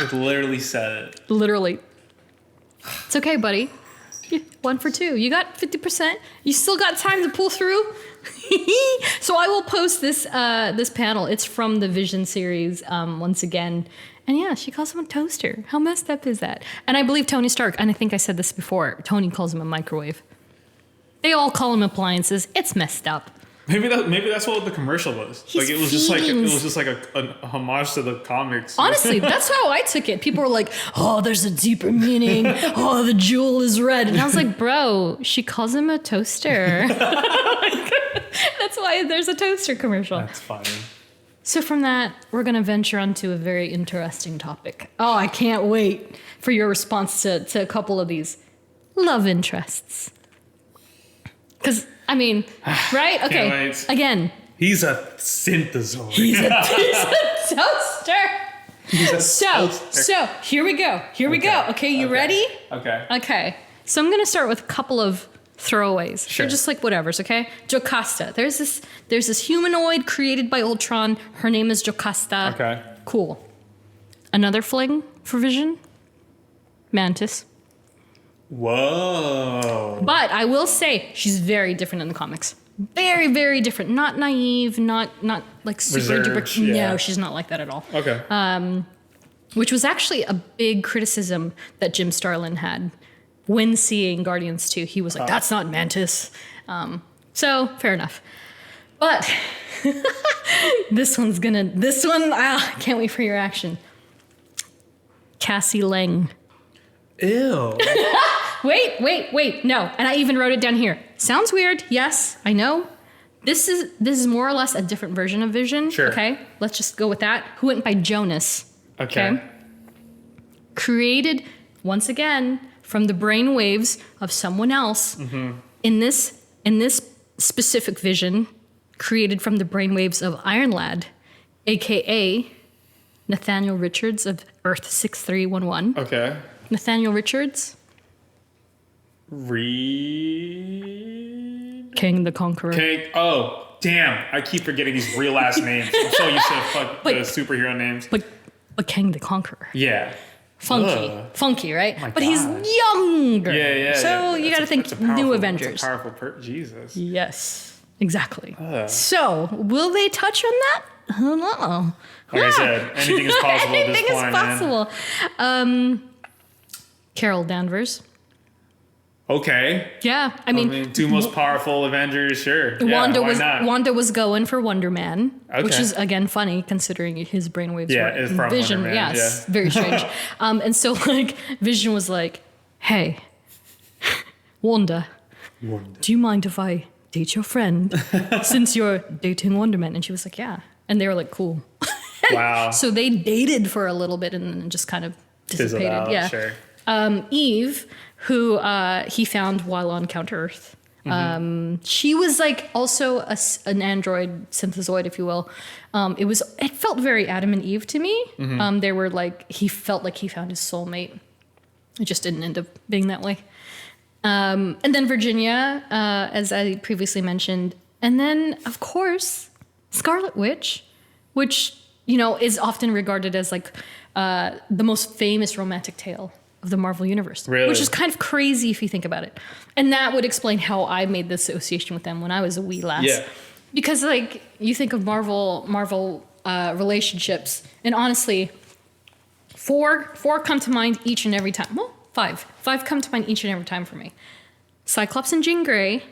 It literally said it. Literally. It's okay, buddy. 1 for 2. You got 50%. You still got time to pull through. So I will post this this panel. It's from the Vision series once again. And yeah, she calls him a toaster. How messed up is that? And I believe Tony Stark, and I think I said this before, Tony calls him a microwave. They all call him appliances. It's messed up. Maybe that's what the commercial was. His it was just like a homage to the comics. Honestly, that's how I took it. People were like, "Oh, there's a deeper meaning. Oh, the jewel is red," and I was like, "Bro, she calls him a toaster." That's why there's a toaster commercial. That's funny. So from that, we're gonna venture onto a very interesting topic. Oh, I can't wait for your response to a couple of these love interests. Because, I mean, right? Okay, again. He's a synthezoid. He's a toaster. So, here we go. Okay, you ready? Okay. So I'm going to start with a couple of throwaways. Sure. They're just like whatevers, okay? Jocasta. There's this humanoid created by Ultron. Her name is Jocasta. Okay. Cool. Another fling for Vision? Mantis. Whoa. But I will say she's very different in the comics. Very, very different. Not naive, not like super Reserved, duper. yeah. No, she's not like that at all. Okay. Which was actually a big criticism that Jim Starlin had when seeing Guardians 2. He was like, that's not Mantis. So fair enough. But this one, I can't wait for your action. Cassie Lang. Ew. Wait. No. And I even wrote it down here. Sounds weird. Yes, I know. This is more or less a different version of Vision. Sure. Okay. Let's just go with that. Who went by Jonas. Okay. Created, once again, from the brain waves of someone else. Mm-hmm. In this specific Vision, created from the brain waves of Iron Lad, a.k.a. Nathaniel Richards of Earth 6311. Okay. Nathaniel Richards. King the Conqueror. Oh, damn. I keep forgetting these real last names. I'm so used to the superhero names. But King the Conqueror. Yeah. Funky, right? My but he's gosh. younger. Yeah. So you got to think new Avengers. That's a powerful Jesus. Yes, exactly. So will they touch on that? I don't know. Like I said, anything is possible at this point. Anything is possible. Carol Danvers. Okay. Yeah, I mean, two most powerful Avengers, sure. Wanda was going for Wonder Man, okay. which is again funny considering his brainwaves it's were from Vision. Wonder Man, Yes, very strange. And so like Vision was like, "Hey, Wanda, do you mind if I date your friend since you're dating Wonder Man?" And she was like, "Yeah," and they were like, "Cool." Wow. So they dated for a little bit and then just kind of dissipated. Out, yeah. Sure. Eve, who he found while on Counter Earth. She was like also an android synthezoid, if you will. It felt very Adam and Eve to me. They were like, he felt like he found his soulmate. It just didn't end up being that way. And then Virginia, as I previously mentioned. And then, of course, Scarlet Witch, which, is often regarded as like the most famous romantic tale of the Marvel Universe. Really? Which is kind of crazy if you think about it. And that would explain how I made the association with them when I was a wee lass. Yeah. Because like you think of Marvel relationships, and honestly, four come to mind each and every time. Well, five come to mind each and every time for me. Cyclops and Jean Grey,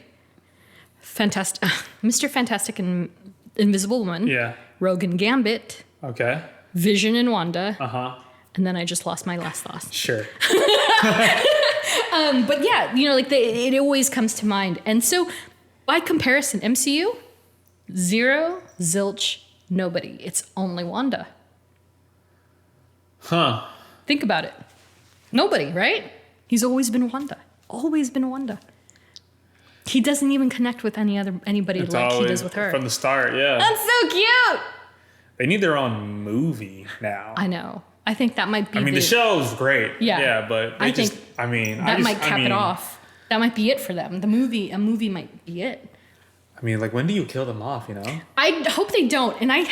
Mr. Fantastic and Invisible Woman. Yeah. Rogue and Gambit. Okay. Vision and Wanda. And then I just lost my last thought. Sure. But yeah, it always comes to mind. And so by comparison, MCU, zero, zilch, nobody. It's only Wanda. Huh. Think about it. Nobody, right? He's always been Wanda. Always been Wanda. He doesn't even connect with anybody like he does with her. From the start, yeah. That's so cute. They need their own movie now. I know. I think that might be. The show's great. Yeah. Yeah, but I think that might cap it off. That might be it for them. A movie might be it. Like when do you kill them off? I hope they don't. And I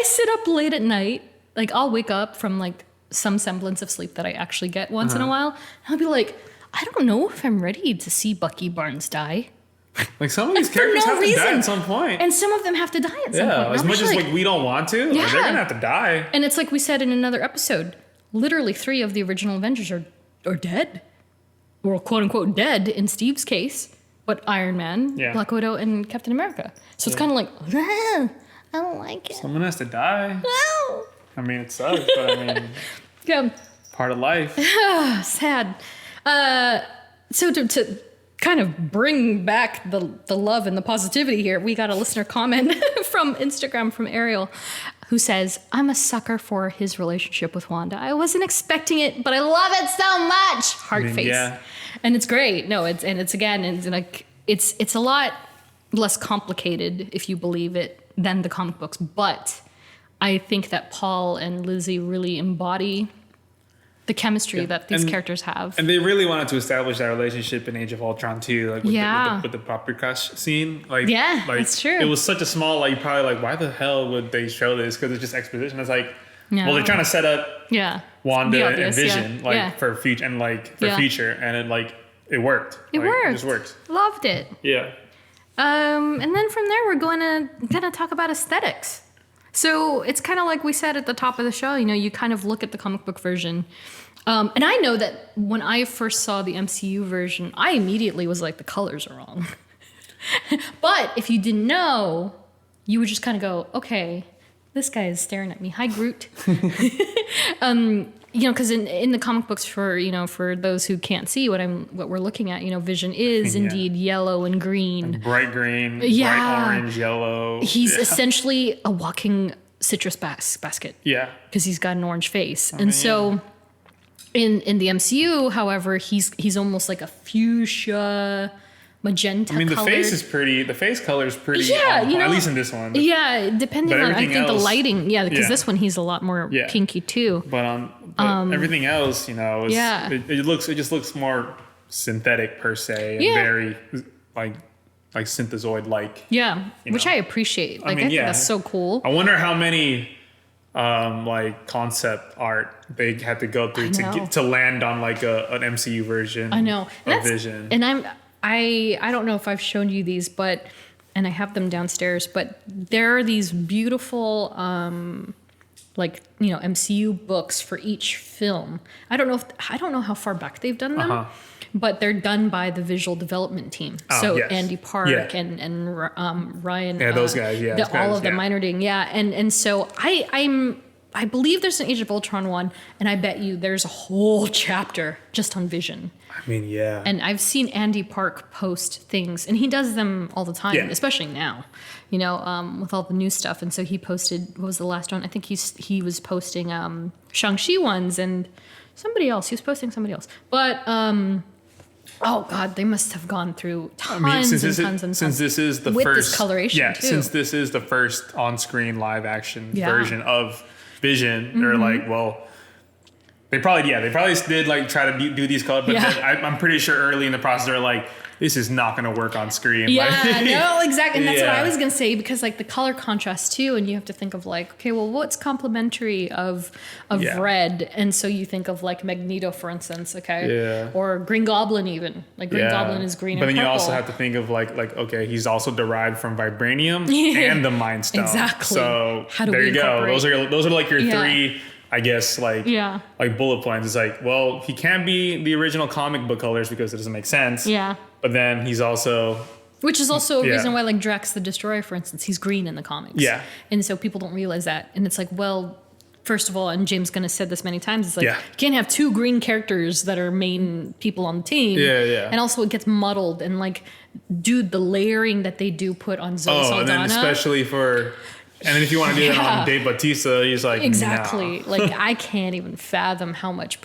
sit up late at night like I'll wake up from like some semblance of sleep that I actually get once in a while. And I'll be like, I don't know if I'm ready to see Bucky Barnes die. Like some of these characters have to die at some point. And some of them have to die at some point. Yeah, as much as like we don't want to, like, they're gonna have to die. And it's like we said in another episode, literally 3 of the original Avengers are dead. Or quote unquote dead in Steve's case. But Iron Man, Black Widow, and Captain America. So it's kind of like, I don't like it. Someone has to die. No. I mean, it sucks, but I mean, part of life. Sad. So to kind of bring back the love and the positivity here, we got a listener comment from Instagram from Ariel who says, I'm a sucker for his relationship with Wanda. I wasn't expecting it, but I love it so much. Heart face. Yeah. And it's great. No, it's a lot less complicated if you believe it than the comic books. But I think that Paul and Lizzie really embody the chemistry that these characters have. And they really wanted to establish that relationship in Age of Ultron too, like with the puppet crush scene. Like, that's true. It was such a small, like, probably like, why the hell would they show this? Because it's just exposition. It's like, well, they're trying to set up Wanda and Vision for future and like for future, and it like it worked. It just worked. Loved it. Yeah. And then from there, we're gonna talk about aesthetics. So it's kind of like we said at the top of the show, you know, you kind of look at the comic book version. And I know that when I first saw the MCU version, I immediately was like, the colors are wrong. But if you didn't know, you would just kind of go, okay, this guy is staring at me. Hi, Groot. You know, because in the comic books, for those who can't see what we're looking at, you know, Vision is indeed yellow and green, and bright green, bright orange, yellow. He's essentially a walking citrus basket. Yeah, because he's got an orange face, so in the MCU, however, he's almost like a fuchsia, magenta. I mean, the face color is pretty. Yeah, at least in this one. Yeah, depending on I think the lighting. Yeah, because this one he's a lot more pinky too. But everything else, you know, it just looks more synthetic per se, and very like synthezoid like. Yeah, which I appreciate. Like, I think that's so cool. I wonder how many like concept art they had to go through to land on like an MCU version. I know of Vision, and I don't know if I've shown you these, and I have them downstairs, but there are these beautiful, like, you know, MCU books for each film. I don't know how far back they've done them, but they're done by the visual development team. So Andy Park and Ryan. Yeah, those guys. All of the minor ding. Yeah. And so I believe there's an Age of Ultron one, and I bet you there's a whole chapter just on Vision. I mean, yeah. And I've seen Andy Park post things, and he does them all the time, especially now, you know, with all the new stuff. And so he posted, what was the last one? I think he was posting Shang-Chi ones and somebody else. He was posting somebody else. But, oh, God, they must have gone through tons and tons. Since this is the with first discoloration, too. Since this is the first on-screen live-action version of Vision, they're like, well, they probably did like try to do these colors, but then I'm pretty sure early in the process they're like, this is not going to work on screen. Yeah, no, exactly. And that's what I was going to say, because like the color contrast too, and you have to think of like, okay, well, what's complementary of red? And so you think of like Magneto, for instance, or Green Goblin even. Like Green Goblin is green but and then purple. You also have to think of like okay, he's also derived from vibranium and the Mind Stone. Exactly. So there you go. Those are like your three, I guess, like bullet points. It's like, well, he can't be the original comic book colors because it doesn't make sense. Yeah. But then he's also... Which is also a reason why, like, Drax the Destroyer, for instance, he's green in the comics. Yeah. And so people don't realize that. And it's like, well, first of all, and James Gunn has said this many times, it's like, you can't have two green characters that are main people on the team. Yeah, yeah. And also it gets muddled. And, like, dude, the layering that they do put on Zoe Saldana... and then especially for... And then if you want to do that on Dave Bautista, he's like, exactly. No. Like, I can't even fathom how much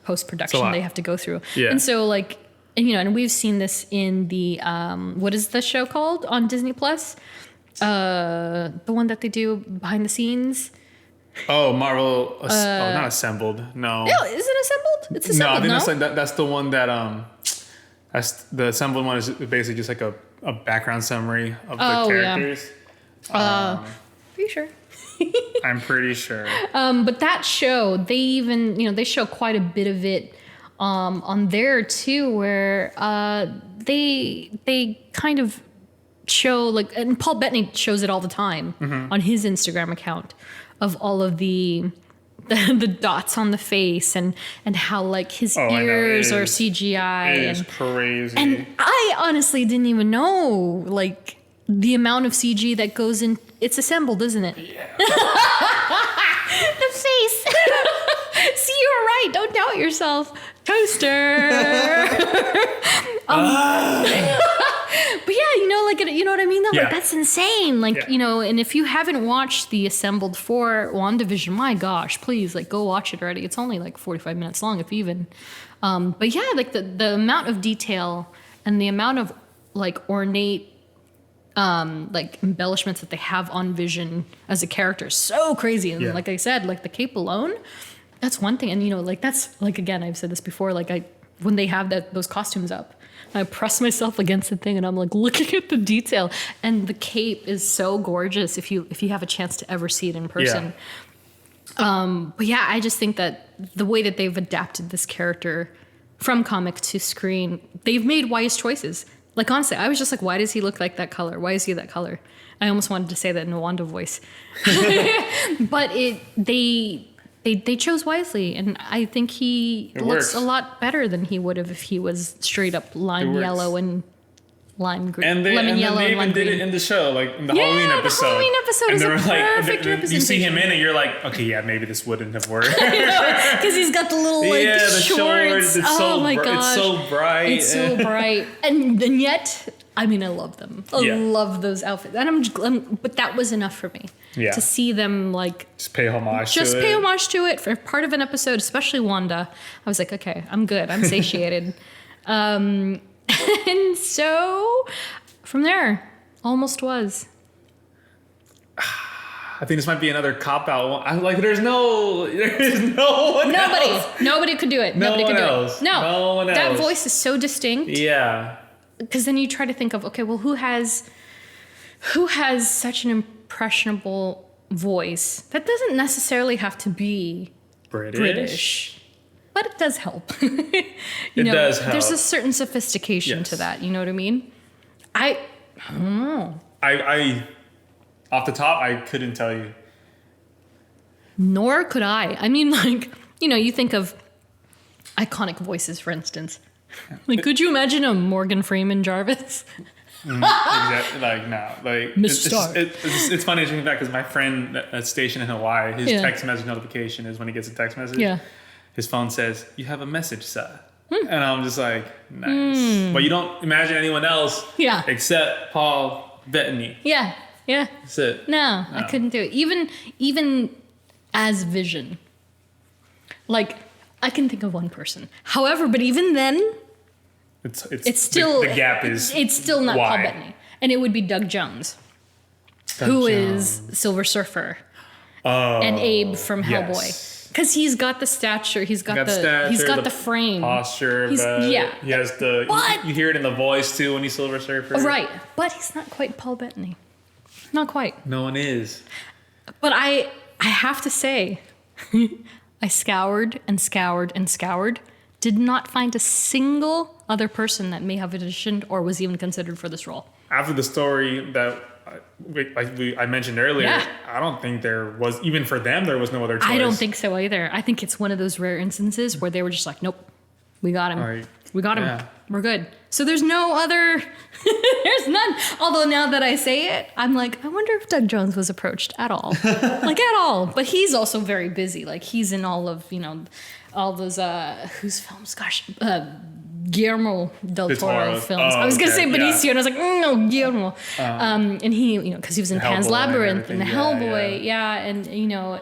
post-production they have to go through. Yeah. And so, like... And, you know, and we've seen this in the, what is the show called on Disney Plus? The one that they do behind the scenes. Oh, Marvel, not Assembled. No. No, is it Assembled? It's Assembled, no? I think that's the one that, that's the Assembled one is basically just like a background summary of the characters. Yeah. Are you sure? I'm pretty sure. But that show, they even, they show quite a bit of it on there too, where they kind of show like, and Paul Bettany shows it all the time on his Instagram account of all of the dots on the face and how like his ears are CGI. It is crazy. And I honestly didn't even know like the amount of CG that goes in. It's assembled, isn't it? Yeah. The face. See, you were right. Don't doubt yourself. Toaster. But yeah, like, you know what I mean? Though? Yeah. Like, that's insane. Like, and if you haven't watched the assembled for WandaVision, my gosh, please, like, go watch it already. It's only like 45 minutes long, if even. But yeah, like the amount of detail and the amount of like ornate like embellishments that they have on Vision as a character is so crazy. And like I said, like the cape alone, that's one thing. And like that's like, again, I've said this before, like when they have those costumes up, I press myself against the thing and I'm like looking at the detail, and the cape is so gorgeous if you have a chance to ever see it in person. But yeah, I just think that the way that they've adapted this character from comic to screen, they've made wise choices. Like, honestly, I was just like, why does he look like that color? Why is he that color? I almost wanted to say that in a Wanda voice. But they chose wisely, and I think he looks a lot better than he would have if he was straight up lime yellow and lime green. And they even did it in the show, like in the Halloween episode. The Halloween episode is a perfect representation. You see him in it, you're like, okay, yeah, maybe this wouldn't have worked. Because he's got the little the shorts. Oh my gosh. It's so bright. It's so bright. And yet, I mean, I love them. I love those outfits. And but that was enough for me. Yeah. To see them like just pay homage to it for part of an episode, especially Wanda. I was like, okay, I'm good. I'm satiated. And so from there, almost was. I think this might be another cop out. I'm like, there's no one else. Nobody could do it. Nobody could do it. No one else. That voice is so distinct. Yeah. Because then you try to think of, okay, well, who has such an impressionable voice that doesn't necessarily have to be British. But it does help. It does help. There's a certain sophistication to that. You know what I mean? I don't know. I off the top, I couldn't tell you. Nor could I. I mean, like, you think of iconic voices, for instance. Like, could you imagine a Morgan Freeman J.A.R.V.I.S? Exactly. Like, no. Like, it's funny to think back because my friend that's stationed in Hawaii, his text message notification is when he gets a text message. Yeah. His phone says, "You have a message, sir." And I'm just like, nice. But you don't imagine anyone else except Paul Bettany. Yeah. That's it. No, I couldn't do it. Even as Vision. Like, I can think of one person. However, but even then, it's still the gap is it's still not wide. Paul Bettany. And it would be Doug Jones, who is Silver Surfer and Abe from Hellboy. Because he's got the stature, he's got the frame, posture. He has you hear it in the voice too when he's Silver Surfer. Right, but he's not quite Paul Bettany. Not quite. No one is. But I have to say, I scoured and scoured and scoured, did not find a single other person that may have auditioned or was even considered for this role. After the story that I mentioned earlier, I don't think there was, even for them, there was no other choice. I don't think so either. I think it's one of those rare instances where they were just like, nope, we got him. We got him. Yeah. We're good. So there's no other, there's none. Although now that I say it, I'm like, I wonder if Doug Jones was approached at all. Like at all. But he's also very busy. Like he's in all of, all those, whose films? Gosh, Guillermo del Toro films. I was going to say Benicio, and I was like, no, Guillermo. And he, because he was in Pan's Labyrinth and the Hellboy, and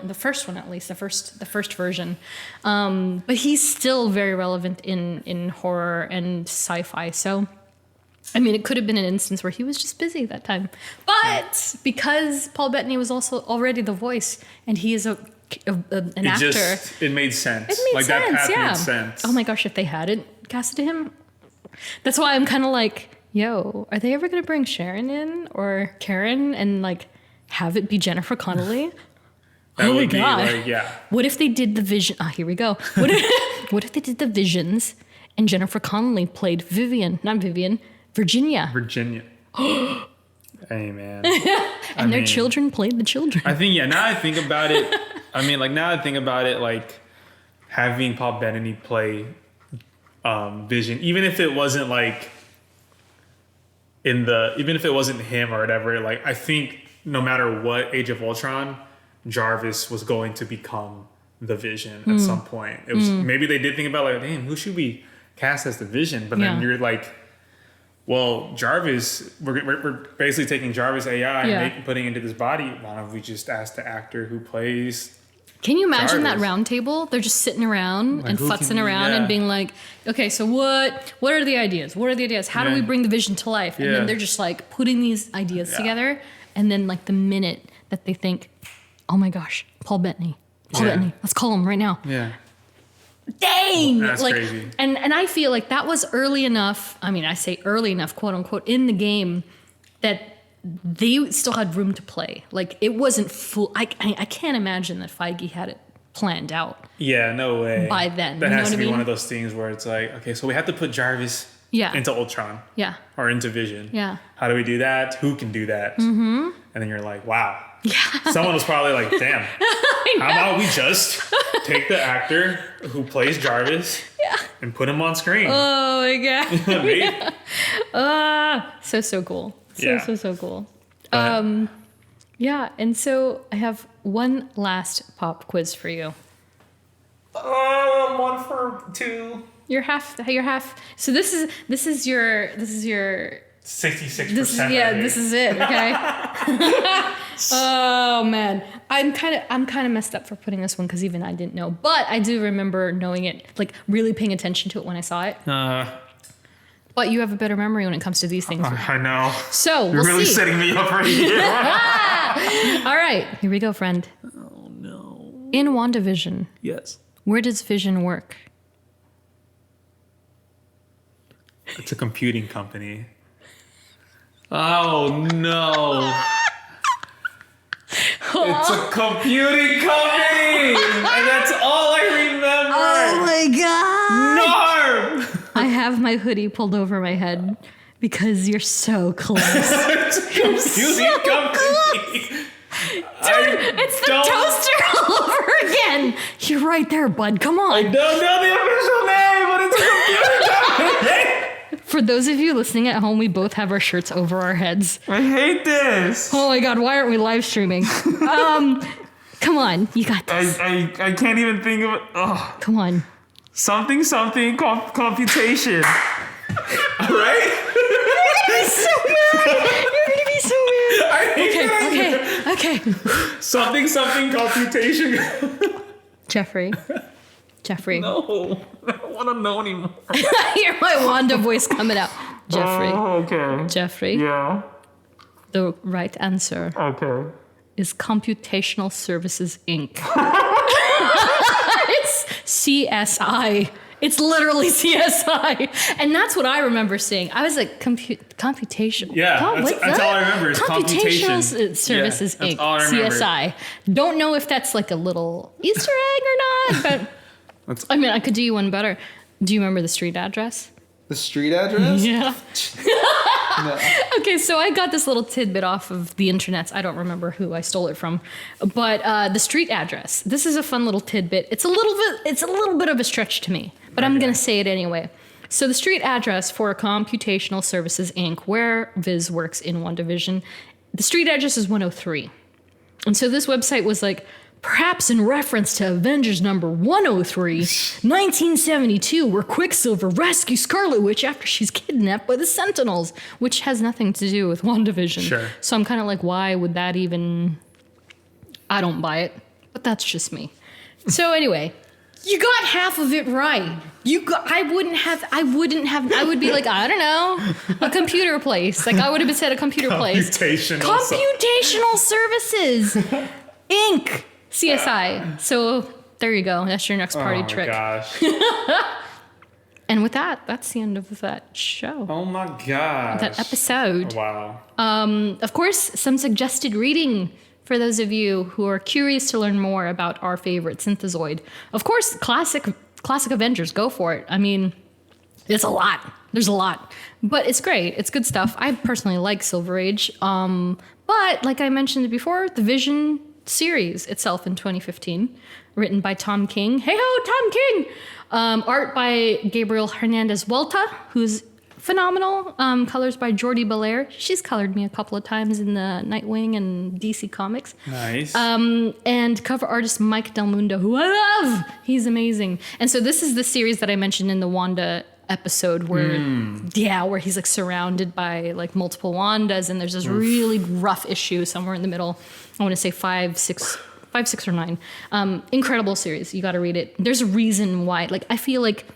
the first one at least, the first version. But he's still very relevant in horror and sci-fi. So, I mean, it could have been an instance where he was just busy that time. But because Paul Bettany was also already the voice, and he is an actor, it made sense. It made sense. That path made sense. Oh my gosh, if they hadn't casted him, that's why I'm kind of like, yo, are they ever gonna bring Sharon in or Karen and like have it be Jennifer Connelly? That Oh my would be God. like, yeah. What if they did the Vision? Ah, here we go. What if they did the Visions and Jennifer Connelly played Virginia. Virginia. Hey, man. And their children played the children. I think, now I think about it, like having Paul Bettany play Vision, even if it wasn't like even if it wasn't him or whatever, like I think no matter what Age of Ultron, J.A.R.V.I.S was going to become the Vision at some point. It was maybe they did think about like, damn, who should we cast as the Vision? But then you're like, well, J.A.R.V.I.S, we're basically taking J.A.R.V.I.S AI and putting it into this body. Why don't we just ask the actor who plays? Can you imagine J.A.R.V.I.S? that round table? They're just sitting around Like, and who futzing can- around yeah. and being like, okay, so what are the ideas? What are the ideas? How do we bring the Vision to life? And Yeah. then they're just like putting these ideas together. And then like the minute that they think, oh my gosh, Paul Bettany, let's call him right now. Yeah. Dang! That's like, crazy. And I feel like that was early enough. I mean, I say early enough, quote unquote, in the game that they still had room to play. Like it wasn't full. I can't imagine that Feige had it planned out. Yeah, no way. By then, That you know has what to I be mean? one of those things where it's like, okay, so we have to put J.A.R.V.I.S into Ultron. Yeah. Or into Vision. Yeah. How do we do that? Who can do that? Mm-hmm. And then you're like, wow. Yeah. Someone was probably like, damn. How about we just take the actor who plays J.A.R.V.I.S and put him on screen? Oh my god. Maybe. So cool. Yeah. So cool. But- Yeah, and so I have one last pop quiz for you. 1 for 2. You're half. So this is your 66%. this is it, okay? Oh man. I'm kind of messed up for putting this one because even I didn't know. But I do remember knowing it, like really paying attention to it when I saw it. But you have a better memory when it comes to these things. I know. So You're we'll really see. setting me up right here. All right, here we go, friend. Oh no. In WandaVision, Yes. where does Vision work? It's a computing company. Oh no. It's a computing company! And that's all I remember! my god! Narm! I have my hoodie pulled over my head because you're so close. It's a computing company! It's the toaster all over again. You're right there, bud. Come on. I don't know the official name, but it's a computing company! For those of you listening at home, we both have our shirts over our heads. I hate this! Oh my god, why aren't we live streaming? Come on, you got this. I can't even think of it. Oh. Come on. Something computation. Right? So mad. You're gonna be so mad. I hate that. Okay. Something computation. Jeffrey. No, I don't want to know anymore. Hear my Wanda voice coming out. Jeffrey. Oh, okay. Jeffrey. Yeah. The right answer Okay. is Computational Services Inc. It's CSI. It's literally CSI. And that's what I remember seeing. I was like, computation. Yeah, that's all I remember is computation. Computational Services Yeah, Inc. that's all I remember. CSI. Don't know if that's like a little Easter egg or not, but I mean, I could do you one better. Do you remember the street address? The street address? Yeah. No. Okay, so I got this little tidbit off of the internet. I don't remember who I stole it from, but the street address. This is a fun little tidbit. It's a little bit of a stretch to me, but I'm gonna say it anyway. So the street address for Computational Services Inc., where Viz works in WandaVision, the street address is 103, and so this website was like, perhaps in reference to Avengers number 103, 1972, where Quicksilver rescues Scarlet Witch after she's kidnapped by the Sentinels, which has nothing to do with WandaVision. Sure. So I'm kind of like, why would that even... I don't buy it, but that's just me. So anyway, you got half of it right. I would be like, I don't know, a computer place. Like I would have said a computer place. Computational Services Inc. CSI. So there you go. That's your next party trick. Oh my gosh. And with that, that's the end of that show. Oh my gosh. That episode. Wow. Of course, some suggested reading for those of you who are curious to learn more about our favorite synthezoid. Of course, classic Avengers, go for it. I mean, it's a lot. There's a lot. But it's great. It's good stuff. I personally like Silver Age. But like I mentioned before, the Vision series itself in 2015, written by Tom King. Hey ho, Tom King! Art by Gabriel Hernandez Huerta, who's phenomenal. Colors by Jordi Belair. She's colored me a couple of times in the Nightwing and DC Comics. Nice. And cover artist Mike Del Mundo, who I love. He's amazing. And so this is the series that I mentioned in the Wanda episode where where he's like surrounded by like multiple Wandas, and there's this really rough issue somewhere in the middle. I want to say 5, 6 or 9. Incredible series. You got to read it. There's a reason why. Like, I feel like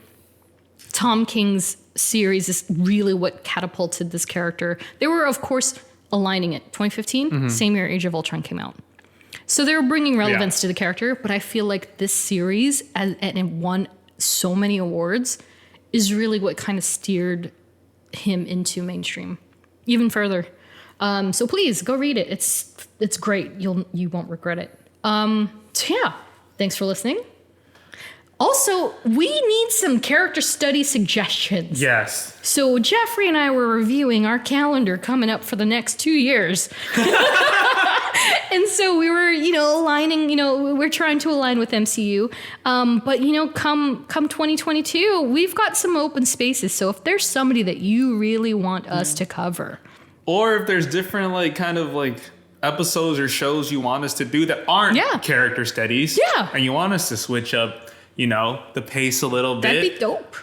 Tom King's series is really what catapulted this character. They were, of course, aligning it. 2015, same year Age of Ultron came out. So they were bringing relevance to the character, but I feel like this series, and it won so many awards, is really what kind of steered him into mainstream even further. So please go read it. It's great. You won't regret it. So yeah, thanks for listening. Also, we need some character study suggestions. Yes. So Geoffrey and I were reviewing our calendar coming up for the next 2 years. And so we were, aligning, we're trying to align with MCU. But, come 2022, we've got some open spaces. So if there's somebody that you really want us to cover. Or if there's different, episodes or shows you want us to do that aren't character studies. Yeah. And you want us to switch up, the pace a little bit. That'd be dope.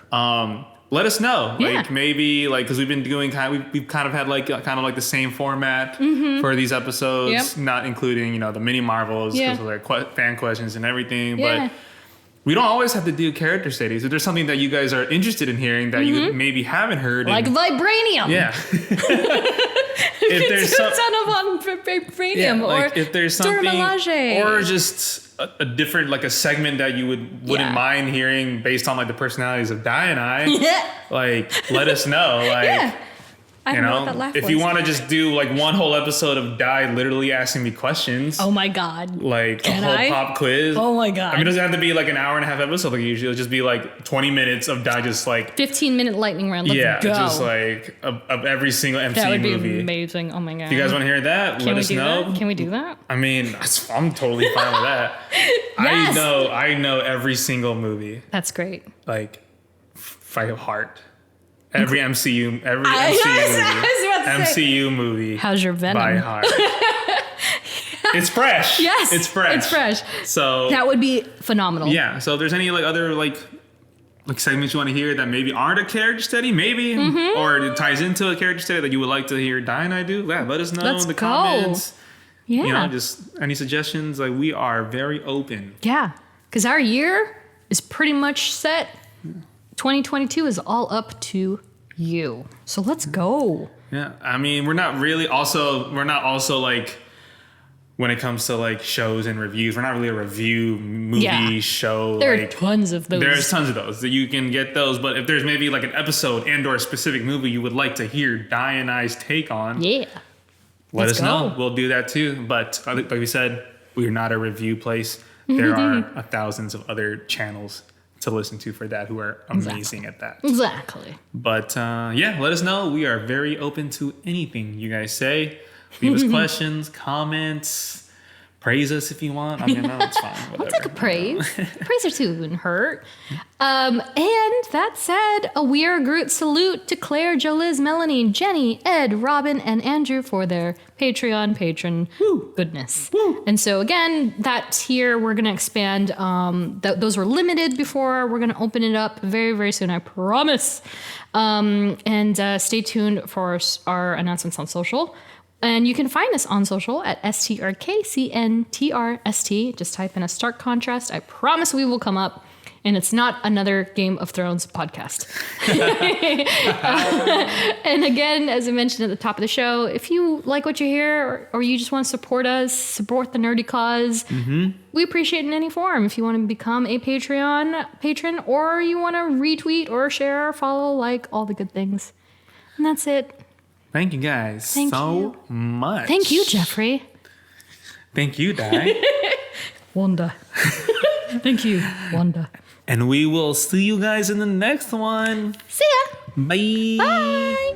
Let us know. Yeah. Maybe because we've been doing we've kind of had the same format for these episodes, not including, the mini Marvels because of their fan questions and everything. Yeah. But we don't always have to do character studies. If there's something that you guys are interested in hearing that you maybe haven't heard. Like Vibranium. Yeah. If there's son of Vibranium or if there's something Dormelage. or just a different a segment that you wouldn't mind hearing based on the personalities of Dai and I. Let us know. I don't know what that laugh if was. you want to just do one whole episode of Dai literally asking me questions. Oh my God. A whole pop quiz. Oh my God. I mean, it doesn't have to be an hour and a half episode usually. It'll just be 20 minutes of Dai just 15-minute lightning round. Let's go. Just of every single MCU that would be movie. Amazing. Oh my God. If you guys want to hear that, let us know. Can we do that? I mean, I'm totally fine with that. Yes. I know every single movie. That's great. By heart. Every MCU movie. MCU movie. How's your Venom? By heart. It's fresh. Yes. It's fresh. It's fresh. So that would be phenomenal. Yeah. So if there's any other segments you want to hear that maybe aren't a character study, maybe, or it ties into a character study that you would like to hear Dai and I do, let us know in the comments. Yeah. Just any suggestions. We are very open. Yeah. Because our year is pretty much set. 2022 is all up to you. So let's go. Yeah. I mean, we're not also when it comes to shows and reviews, we're not really a review movie show. There are tons of those. There's tons of those that you can get those. But if there's maybe an episode and or a specific movie you would like to hear Dai and I's take on, let us know. We'll do that too. But like we said, we are not a review place. There are thousands of other channels to listen to for that who are amazing at that. Exactly. But let us know. We are very open to anything you guys say. Leave us questions, comments, praise us if you want. I mean, no, it's fine. Whatever. I'll take a praise. Praise or two wouldn't hurt. And that said, a We Are Groot salute to Claire, Joliz, Melanie, Jenny, Ed, Robin, and Andrew for their Patreon patron goodness. And so again, that tier we're going to expand. Those were limited before. We're going to open it up very, very soon, I promise. And stay tuned for our announcements on social. And you can find us on social at STRKCNTRST. Just type in a stark contrast. I promise we will come up. And it's not another Game of Thrones podcast. And again, as I mentioned at the top of the show, if you like what you hear or you just want to support us, support the nerdy cause, we appreciate it in any form. If you want to become a Patreon patron or you want to retweet or share or follow, all the good things. And that's it. Thank you guys so much. Thank you, Geoffrey. Thank you, Dai. Wanda. Thank you, Wanda. And we will see you guys in the next one. See ya. Bye. Bye.